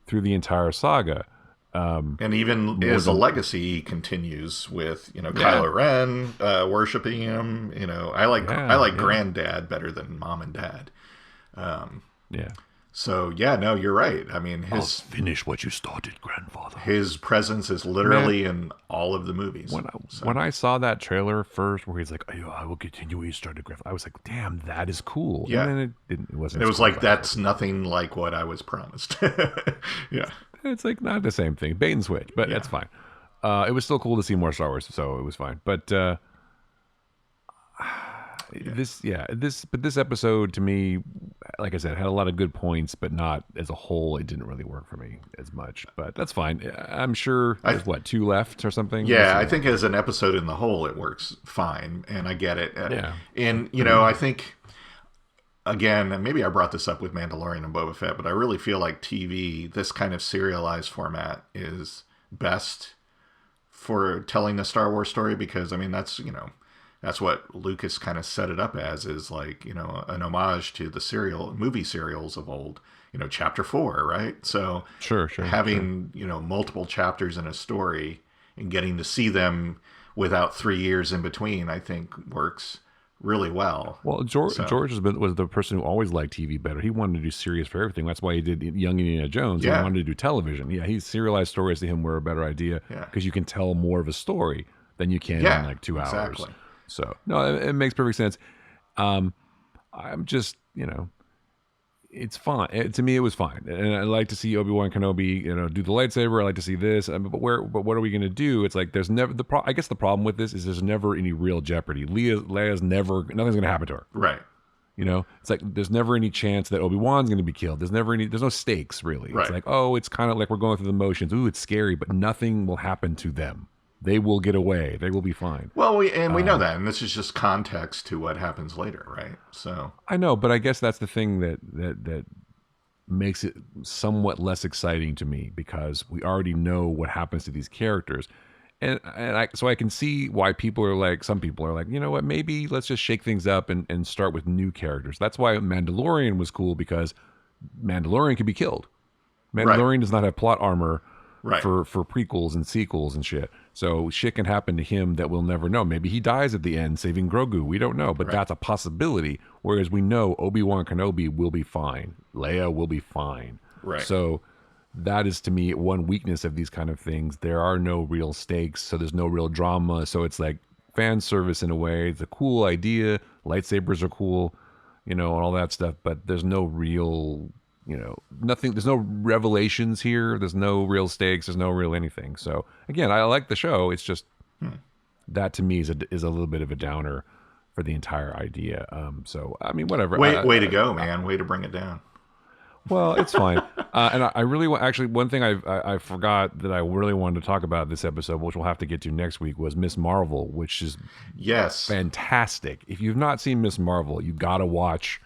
through the entire saga. And even as a legacy continues with, Kylo Ren worshiping him. I like Granddad better than Mom and Dad. Yeah. So yeah, no, you're right. I mean, I'll finish what you started, grandfather. his presence is Man, literally in all of the movies. when So I saw that trailer first, where he's like, I will continue where you started, grandfather. I was like, damn, that is cool. And yeah, then it didn't. It wasn't it as was cool as like I was that's hoping. nothing like what I was promised. Yeah, It's like not the same thing, bait and switch, but yeah. that's fine. It was still cool to see more Star Wars, so it was fine. But Yeah. this episode to me, like I said, had a lot of good points, but not as a whole. It didn't really work for me as much, but that's fine. I'm sure I there's what, two left or something. We'll Yeah, see I how it think goes. as an episode in the whole, it works fine, and I get it. Yeah, And I think again, and maybe I brought this up with Mandalorian and Boba Fett, but I really feel like TV, this kind of serialized format, is best for telling the Star Wars story because I mean that's what Lucas kind of set it up as, is like an homage to the movie serials of old. Chapter 4, right? So sure. having multiple chapters in a story and getting to see them without 3 years in between, I think works really well. Well, So George was the person who always liked TV better. He wanted to do series for everything. That's why he did Young Indiana Jones. He yeah, wanted to do television. Yeah, he serialized stories to him were a better idea yeah, because you can tell more of a story than you can in yeah, like 2 hours. exactly. So no, it makes perfect sense. I'm just it's fine. To me, it was fine, and I like to see Obi-Wan Kenobi, do the lightsaber. I like to see this, but what are we going to do? It's like there's never I guess the problem with this is there's never any real jeopardy. Leia's never, nothing's going to happen to her. Right, It's like there's never any chance that Obi-Wan's going to be killed. There's no stakes really. It's right. like, oh, it's kind of like we're going through the motions. Ooh, it's scary, but nothing will happen to them. They will get away. They will be fine. Well, we know that, and this is just context to what happens later, right? So I know, but I guess that's the thing that makes it somewhat less exciting to me because we already know what happens to these characters. So I can see why some people are like, you know what, maybe let's just shake things up and start with new characters. That's why Mandalorian was cool because Mandalorian could be killed. right, Mandalorian does not have plot armor right, for prequels and sequels and shit. So shit can happen to him that we'll never know. Maybe he dies at the end saving Grogu. We don't know, but right, that's a possibility. Whereas we know Obi-Wan Kenobi will be fine. Leia will be fine. right. So that is to me one weakness of these kind of things. There are no real stakes, so there's no real drama. So it's like fan service in a way. It's a cool idea. Lightsabers are cool, and all that stuff, but there's no real nothing. There's no revelations here. There's no real stakes. There's no real anything. So again, I like the show. It's just that to me is a little bit of a downer for the entire idea. So I mean, whatever. Way to go, man. Way to bring it down. Well, it's fine. And I really want. Actually, one thing I forgot that I really wanted to talk about this episode, which we'll have to get to next week, was Miss Marvel, which is Yes. fantastic. If you've not seen Miss Marvel, you got to watch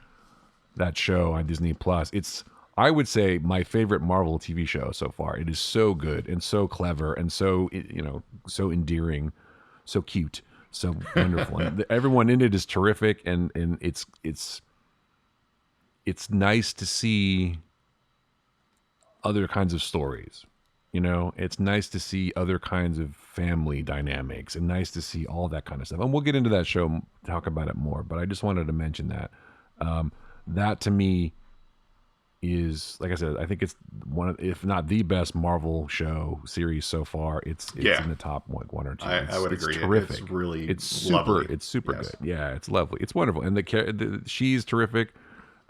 that show on Disney Plus. It's, I would say, my favorite Marvel TV show so far. It is so good and so clever and so so endearing, so cute, so wonderful. And everyone in it is terrific, and it's nice to see other kinds of stories. It's nice to see other kinds of family dynamics and nice to see all that kind of stuff. And we'll get into that show, talk about it more. But I just wanted to mention that. That to me is, like I said, I think it's one of, if not the best Marvel show series so far. It's Yeah. in the top one or two. I would it's agree. Terrific. It's really it's super. lovely. It's super Yes. good. Yeah, it's lovely. It's wonderful, and she's terrific.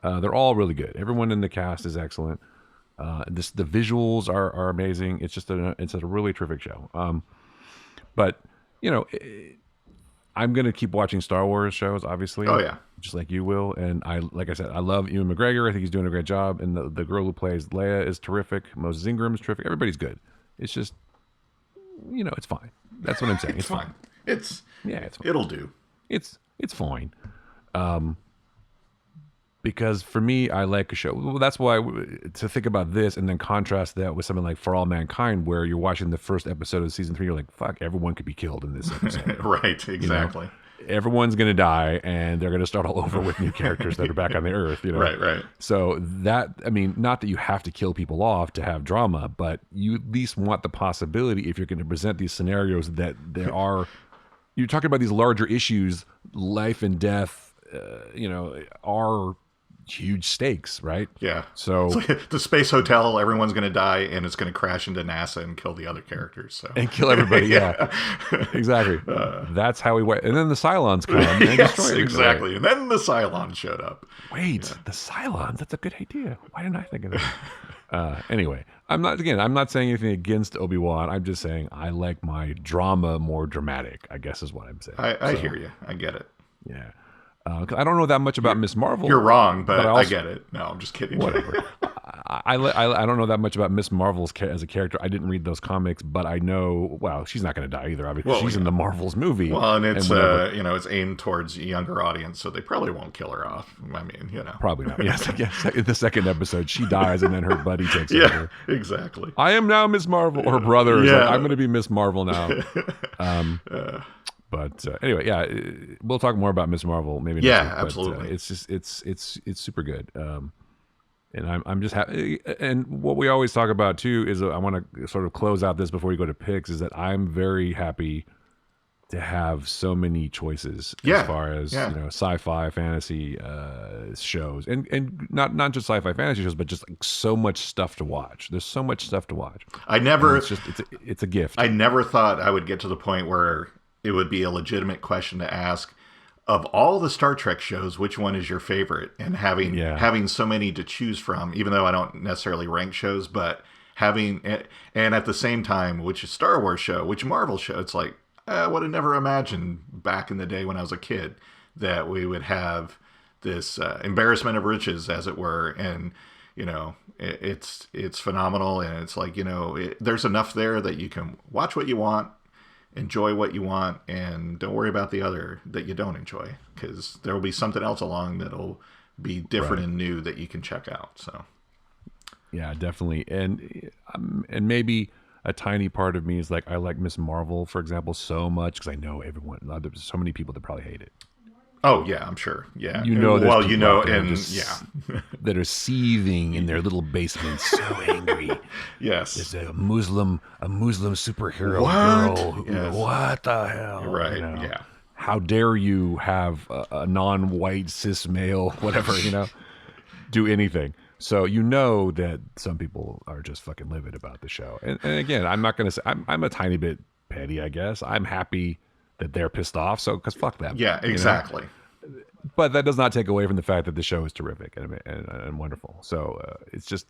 They're all really good. Everyone in the cast is excellent. The visuals are amazing. It's just it's a really terrific show. But I'm gonna keep watching Star Wars shows, obviously. Oh, yeah. Just like you will. And like I said, I love Ewan McGregor. I think he's doing a great job. And the girl who plays Leia is terrific. Moses Ingram is terrific. Everybody's good. It's just, it's fine. That's what I'm saying. It's fine. It's fine. it'll do. It's fine. Because for me, I like a show. Well, that's why to think about this and then contrast that with something like For All Mankind, where you're watching the first episode of season 3, you're like, fuck, everyone could be killed in this episode. Right, exactly. Everyone's going to die, and they're going to start all over with new characters that are back on the earth. Right. So that, I mean, not that you have to kill people off to have drama, but you at least want the possibility, if you're going to present these scenarios, that there are, you're talking about these larger issues, life and death, are huge stakes, right? Yeah. So It's like the space hotel, everyone's going to die, and it's going to crash into NASA and kill the other characters. So and kill everybody. Yeah, exactly. That's how we went. And then the Cylons come and destroy everything. Exactly. And then the Cylons showed up. Wait, the Cylons? That's a good idea. Why didn't I think of that? Anyway, I'm not saying anything against Obi-Wan. I'm just saying I like my drama more dramatic, I guess is what I'm saying. I hear you. I get it. Yeah. 'Cause I don't know that much about Miss Marvel. You're wrong, but I get it. No, I'm just kidding. Whatever. I don't know that much about Miss Marvel as a character. I didn't read those comics, but I know. Well, she's not going to die either. Obviously, she's in the Marvels movie. Well, and it's it's aimed towards a younger audience, so they probably won't kill her off. I mean, probably not. Yes, in the second episode, she dies, and then her buddy takes over. Yeah, exactly. I am now Miss Marvel. Her brother is like, I'm going to be Miss Marvel now. But anyway, yeah, we'll talk more about Miss Marvel maybe. Yeah, next week, absolutely. But, it's just it's super good. And I'm just happy. And what we always talk about too is I want to sort of close out this before we go to picks. Is that I'm very happy to have so many choices as far as sci-fi, fantasy shows, and not just sci-fi fantasy shows, but just like so much stuff to watch. There's so much stuff to watch. It's a gift. I never thought I would get to the point where it would be a legitimate question to ask, of all the Star Trek shows, which one is your favorite? And having so many to choose from, even though I don't necessarily rank shows, but having, and at the same time, which Star Wars show, which Marvel show, it's like, I would have never imagined back in the day when I was a kid that we would have this embarrassment of riches, as it were. And, it's phenomenal. And it's like, there's enough there that you can watch what you want, enjoy what you want, and don't worry about the other that you don't enjoy, because there will be something else along that'll be different and new that you can check out. So yeah, definitely. And maybe a tiny part of me is like, I like Miss Marvel, for example, so much because I know there's so many people that probably hate it. Oh yeah, I'm sure. Yeah, that are seething in their little basements, so angry. Yes, there's a Muslim superhero girl. What the hell? Right? Yeah. How dare you have a non-white cis male, whatever, do anything? So that some people are just fucking livid about the show. And again, I'm not gonna say I'm a tiny bit petty, I guess. I'm happy that they're pissed off, because fuck them. Yeah, exactly. But that does not take away from the fact that the show is terrific and wonderful. So it's just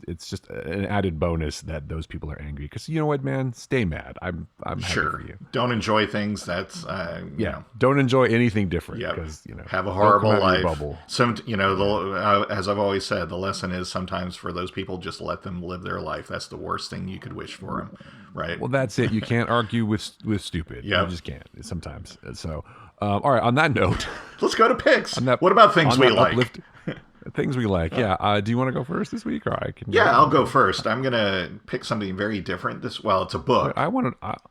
an added bonus that those people are angry, because you know what, man, stay mad. I'm happy for you. Don't enjoy things. That's Don't enjoy anything different. Because have a horrible life. Some as I've always said, the lesson is sometimes for those people, just let them live their life. That's the worst thing you could wish for them. Right. Well, that's it. You can't argue with stupid. Yeah. You just can't sometimes. So. All right. On that note, let's go to picks. What about things we like? Things we like. Yeah. Do you want to go first this week, or I can? Yeah, I'll go first. I'm gonna pick something very different. It's a book. I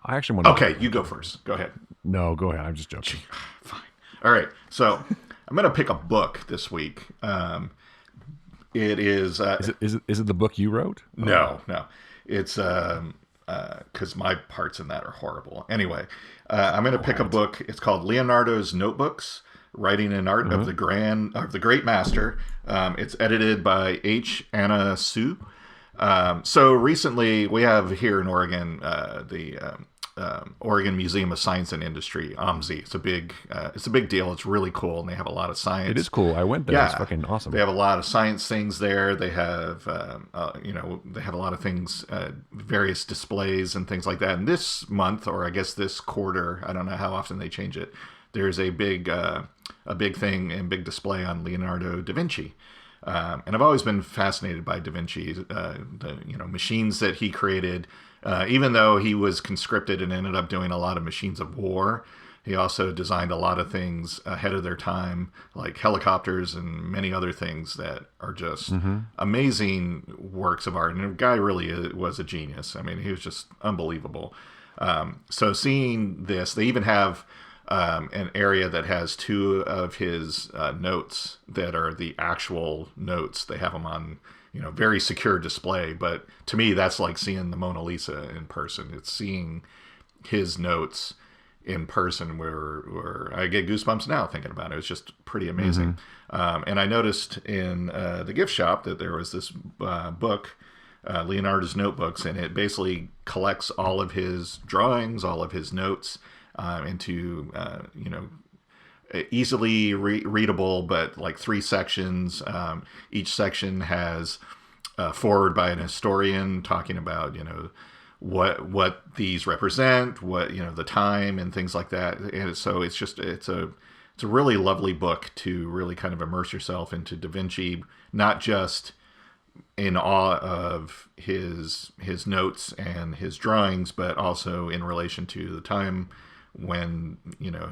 actually want to. Okay, you go first. Go ahead. No, go ahead. I'm just joking. Fine. All right. So I'm gonna pick a book this week. It is. Is it the book you wrote? No. It's because my parts in that are horrible. Anyway, I'm going to pick a book. It's called Leonardo's Notebooks: Writing and Art of the Great Master. It's edited by H. Anna Sue. So recently, we have here in Oregon the Oregon Museum of Science and Industry, OMSI. It's a big deal. It's really cool, and they have a lot of science. It is cool. I went there. Yeah. It's fucking awesome. They have a lot of science things there. They have they have a lot of things, various displays and things like that. And this month, or I guess this quarter, I don't know how often they change it, there's a big thing and big display on Leonardo da Vinci. And I've always been fascinated by Da Vinci, the machines that he created. Even though he was conscripted and ended up doing a lot of machines of war, he also designed a lot of things ahead of their time, like helicopters and many other things that are just amazing works of art. And the guy really was a genius. I mean, he was just unbelievable. So seeing this, they even have an area that has two of his notes that are the actual notes. They have them on very secure display. But to me, that's like seeing the Mona Lisa in person. It's seeing his notes in person where I get goosebumps now thinking about it. It's just pretty amazing. And I noticed in the gift shop that there was this book, Leonardo's Notebooks, and it basically collects all of his drawings, all of his notes into, easily readable, but like 3 sections. Each section has a forward by an historian talking about, what these represent, what, the time and things like that. And so it's a really lovely book to really kind of immerse yourself into Da Vinci, not just in awe of his notes and his drawings, but also in relation to the time when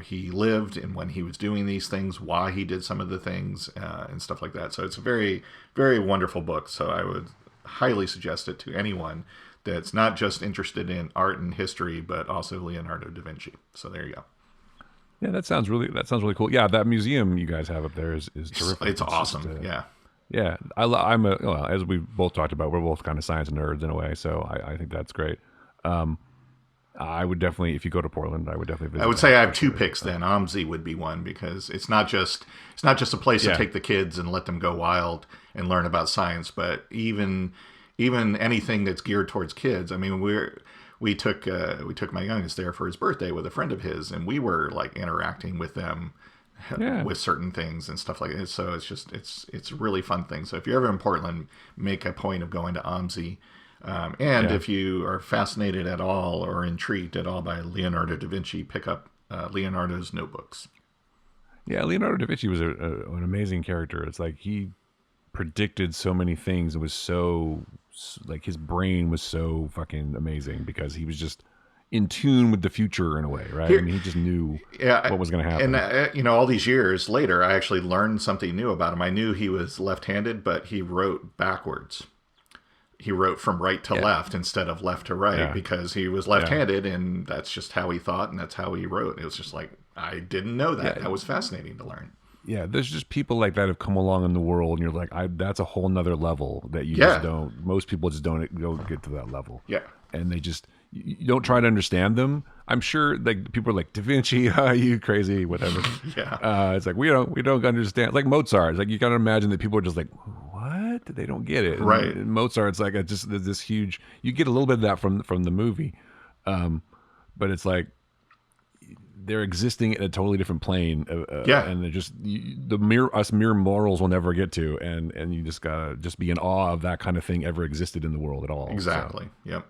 he lived and when he was doing these things, why he did some of the things and stuff like that. So it's a very, very wonderful book. So I would highly suggest it to anyone that's not just interested in art and history, but also Leonardo da Vinci. So there you go. Yeah, that sounds really cool. Yeah, that museum you guys have up there is terrific. It's awesome. Just, yeah. Yeah, as we both talked about, we're both kind of science nerds in a way, so I think that's great. I would definitely, if you go to Portland, I would definitely visit. I would say I have 2 picks then. OMSI would be one, because it's not just a place to take the kids and let them go wild and learn about science, but even anything that's geared towards kids. I mean, we took my youngest there for his birthday with a friend of his, and we were like interacting with them with certain things and stuff like that. So it's a really fun thing. So if you're ever in Portland, make a point of going to OMSI. If you are fascinated at all or intrigued at all by Leonardo da Vinci, pick up Leonardo's Notebooks. Yeah, Leonardo da Vinci was an amazing character. It's like he predicted so many things. It was so, like, his brain was so fucking amazing because he was just in tune with the future in a way, right? I mean, he just knew what was going to happen. And, all these years later, I actually learned something new about him. I knew he was left-handed, but he wrote backwards. He wrote from right to left instead of left to right because he was left-handed, and that's just how he thought, and that's how he wrote. It was just like, I didn't know that. That was fascinating to learn. Yeah, there's just people like that have come along in the world, and you're like, that's a whole nother level that you just don't. Most people just don't get to that level. Yeah, and they just, you don't try to understand them. I'm sure like people are like, Da Vinci, you crazy, whatever. It's like we don't understand. Like Mozart, it's like you gotta imagine that people are just like, what? They don't get it. Right. And Mozart's like just this huge. You get a little bit of that from the movie, but it's like they're existing in a totally different plane. And they're just us mere mortals will never get to, and you just gotta just be in awe of that kind of thing ever existed in the world at all. Exactly. So.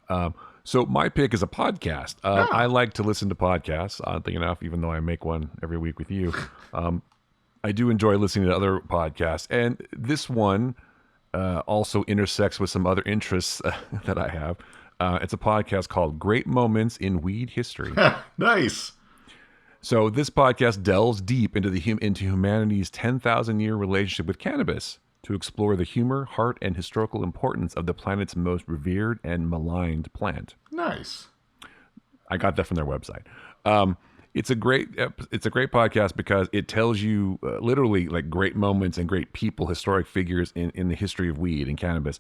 Yep. So my pick is a podcast. I like to listen to podcasts, oddly enough, even though I make one every week with you. I do enjoy listening to other podcasts, and this one also intersects with some other interests that I have. It's a podcast called Great Moments in Weed History. Nice. So this podcast delves deep into humanity's 10,000-year relationship with cannabis to explore the humor, heart, and historical importance of the planet's most revered and maligned plant. Nice. I got that from their website. It's a great podcast because it tells you literally like great moments and great people, historic figures in the history of weed and cannabis.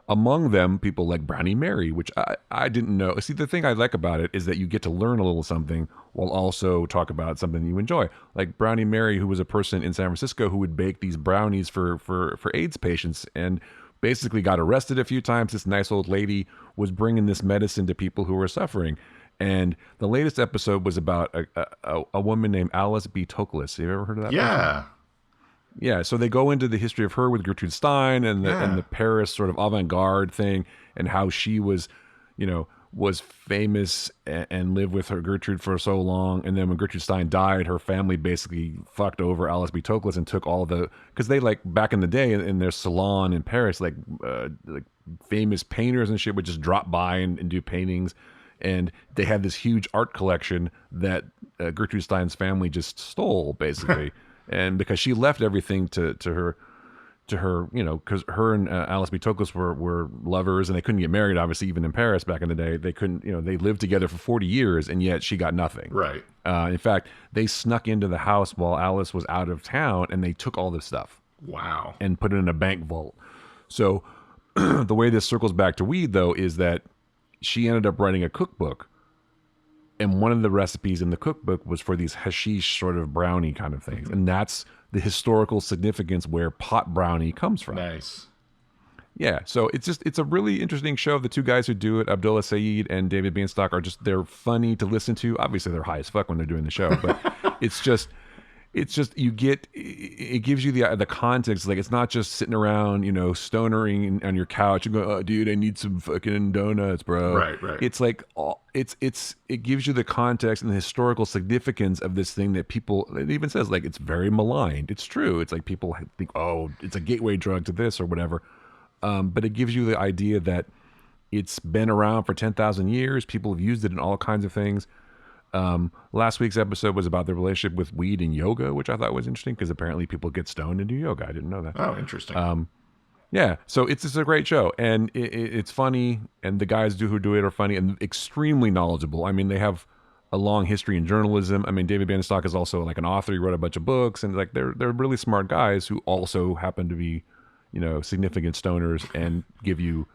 Among them, people like Brownie Mary, which I didn't know. See, the thing I like about it is that you get to learn a little something while also talk about something you enjoy. Like Brownie Mary, who was a person in San Francisco who would bake these brownies for AIDS patients and basically got arrested a few times. This nice old lady was bringing this medicine to people who were suffering. And the latest episode was about a woman named Alice B. Toklas. Have you ever heard of that? Yeah. Person? Yeah, so they go into the history of her with Gertrude Stein and the Paris sort of avant-garde thing, and how she was, was famous and lived with her Gertrude for so long, and then when Gertrude Stein died, her family basically fucked over Alice B. Toklas and took all because they like back in the day in their salon in Paris, like famous painters and shit would just drop by and do paintings, and they had this huge art collection that Gertrude Stein's family just stole basically. And because she left everything to her, because her and Alice B. Toklas were lovers, and they couldn't get married, obviously, even in Paris back in the day. They couldn't, they lived together for 40 years, and yet she got nothing. Right. In fact, they snuck into the house while Alice was out of town, and they took all this stuff. Wow. And put it in a bank vault. So the way this circles back to weed, though, is that she ended up writing a cookbook And one of the recipes in the cookbook was for these hashish sort of brownie kind of things. And that's the historical significance where pot brownie comes from. Nice. Yeah, so it's a really interesting show. The two guys who do it, Abdullah Saeed and David Beanstalk, they're funny to listen to. Obviously, they're high as fuck when they're doing the show, but it's just it gives you the context. Like, it's not just sitting around, stonering on your couch and go, oh, dude, I need some fucking donuts, bro. Right. It's like it gives you the context and the historical significance of this thing that people. It even says like it's very maligned. It's true. It's like people think, oh, it's a gateway drug to this or whatever. But it gives you the idea that it's been around for 10,000 years. People have used it in all kinds of things. Last week's episode was about the relationship with weed and yoga, which I thought was interesting because apparently people get stoned and do yoga. I didn't know that. Oh, interesting. Yeah, so it's just a great show, and it's funny, and the guys who do it are funny and extremely knowledgeable. I mean, they have a long history in journalism. I mean, David Beanstalk is also like an author. He wrote a bunch of books, and like they're really smart guys who also happen to be significant stoners and give you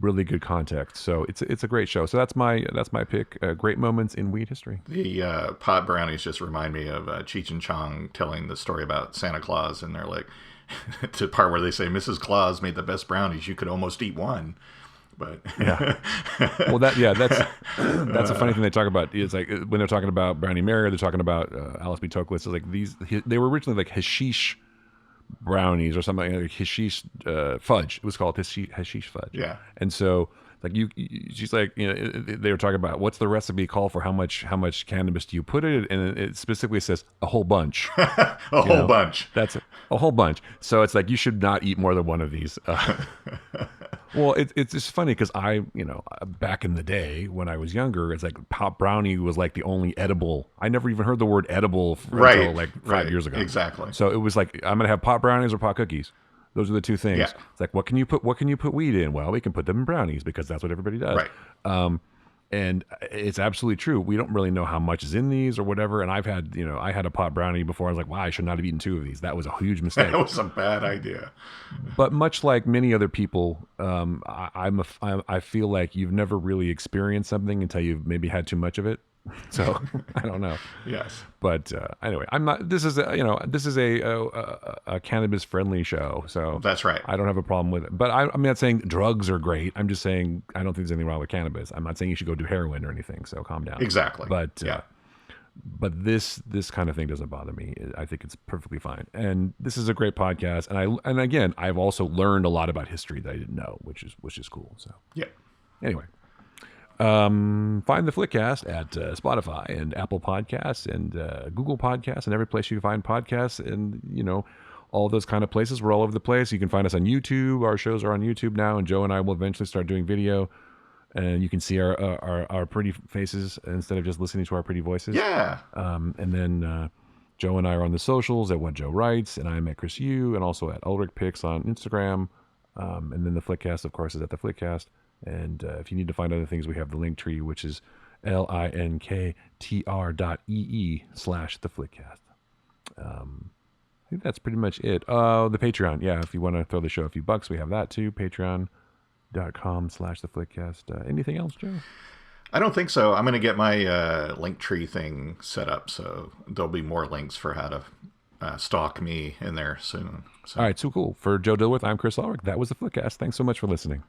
really good context. So it's a great show. So that's my pick. Great moments in weed history. The pot brownies just remind me of Cheech and Chong telling the story about Santa Claus, and they're like, to the part where they say Mrs. Claus made the best brownies. You could almost eat one. But yeah, well, that's a funny thing they talk about. It's like when they're talking about Brownie Mary, they're talking about Alice B. Toklas. It's like they were originally like hashish brownies or something, like hashish fudge. It was called hashish fudge. Yeah. And so like she's like, they were talking about what's the recipe call for how much cannabis do you put in it, and it specifically says a whole bunch. a whole bunch. That's a whole bunch. So it's like you should not eat more than one of these. Well, it's just funny because back in the day when I was younger, it's like pot brownie was like the only edible. I never even heard the word edible until like 5 years ago. Exactly. So it was like, I'm gonna have pot brownies or pot cookies. Those are the two things. Yeah. It's like, what can you put weed in? Well, we can put them in brownies because that's what everybody does. Right. And it's absolutely true. We don't really know how much is in these or whatever. And I've had, I had a pot brownie before. I was like, wow, I should not have eaten 2 of these. That was a huge mistake. That was a bad idea. But much like many other people, I feel like you've never really experienced something until you've maybe had too much of it. So I don't know. Yes. But anyway, I'm not. This is a cannabis friendly show, so that's right. I don't have a problem with it. But I'm not saying drugs are great. I'm just saying I don't think there's anything wrong with cannabis. I'm not saying you should go do heroin or anything. So calm down. Exactly. But but this kind of thing doesn't bother me. I think it's perfectly fine. And this is a great podcast. And again, I've also learned a lot about history that I didn't know, which is cool. So yeah. Anyway. Find the Flickcast at Spotify and Apple Podcasts and Google Podcasts and every place you find podcasts, and all those kind of places. We're all over the place. You can find us on YouTube. Our shows are on YouTube now, and Joe and I will eventually start doing video, and you can see our pretty faces instead of just listening to our pretty voices. Yeah. And then Joe and I are on the socials at What Joe Writes, and I'm at Chris Yu, and also at Ulrich Picks on Instagram. And then the Flickcast, of course, is at the Flickcast. And if you need to find other things, we have the link tree, which is linktr.ee/theflickcast. I think that's pretty much it. The Patreon. Yeah, if you want to throw the show a few bucks, we have that too. Patreon.com/theflickcast. Anything else, Joe? I don't think so. I'm going to get my link tree thing set up, so there'll be more links for how to stalk me in there soon. So. All right, so cool. For Joe Dilworth, I'm Chris Ulrich. That was the Flickcast. Thanks so much for listening.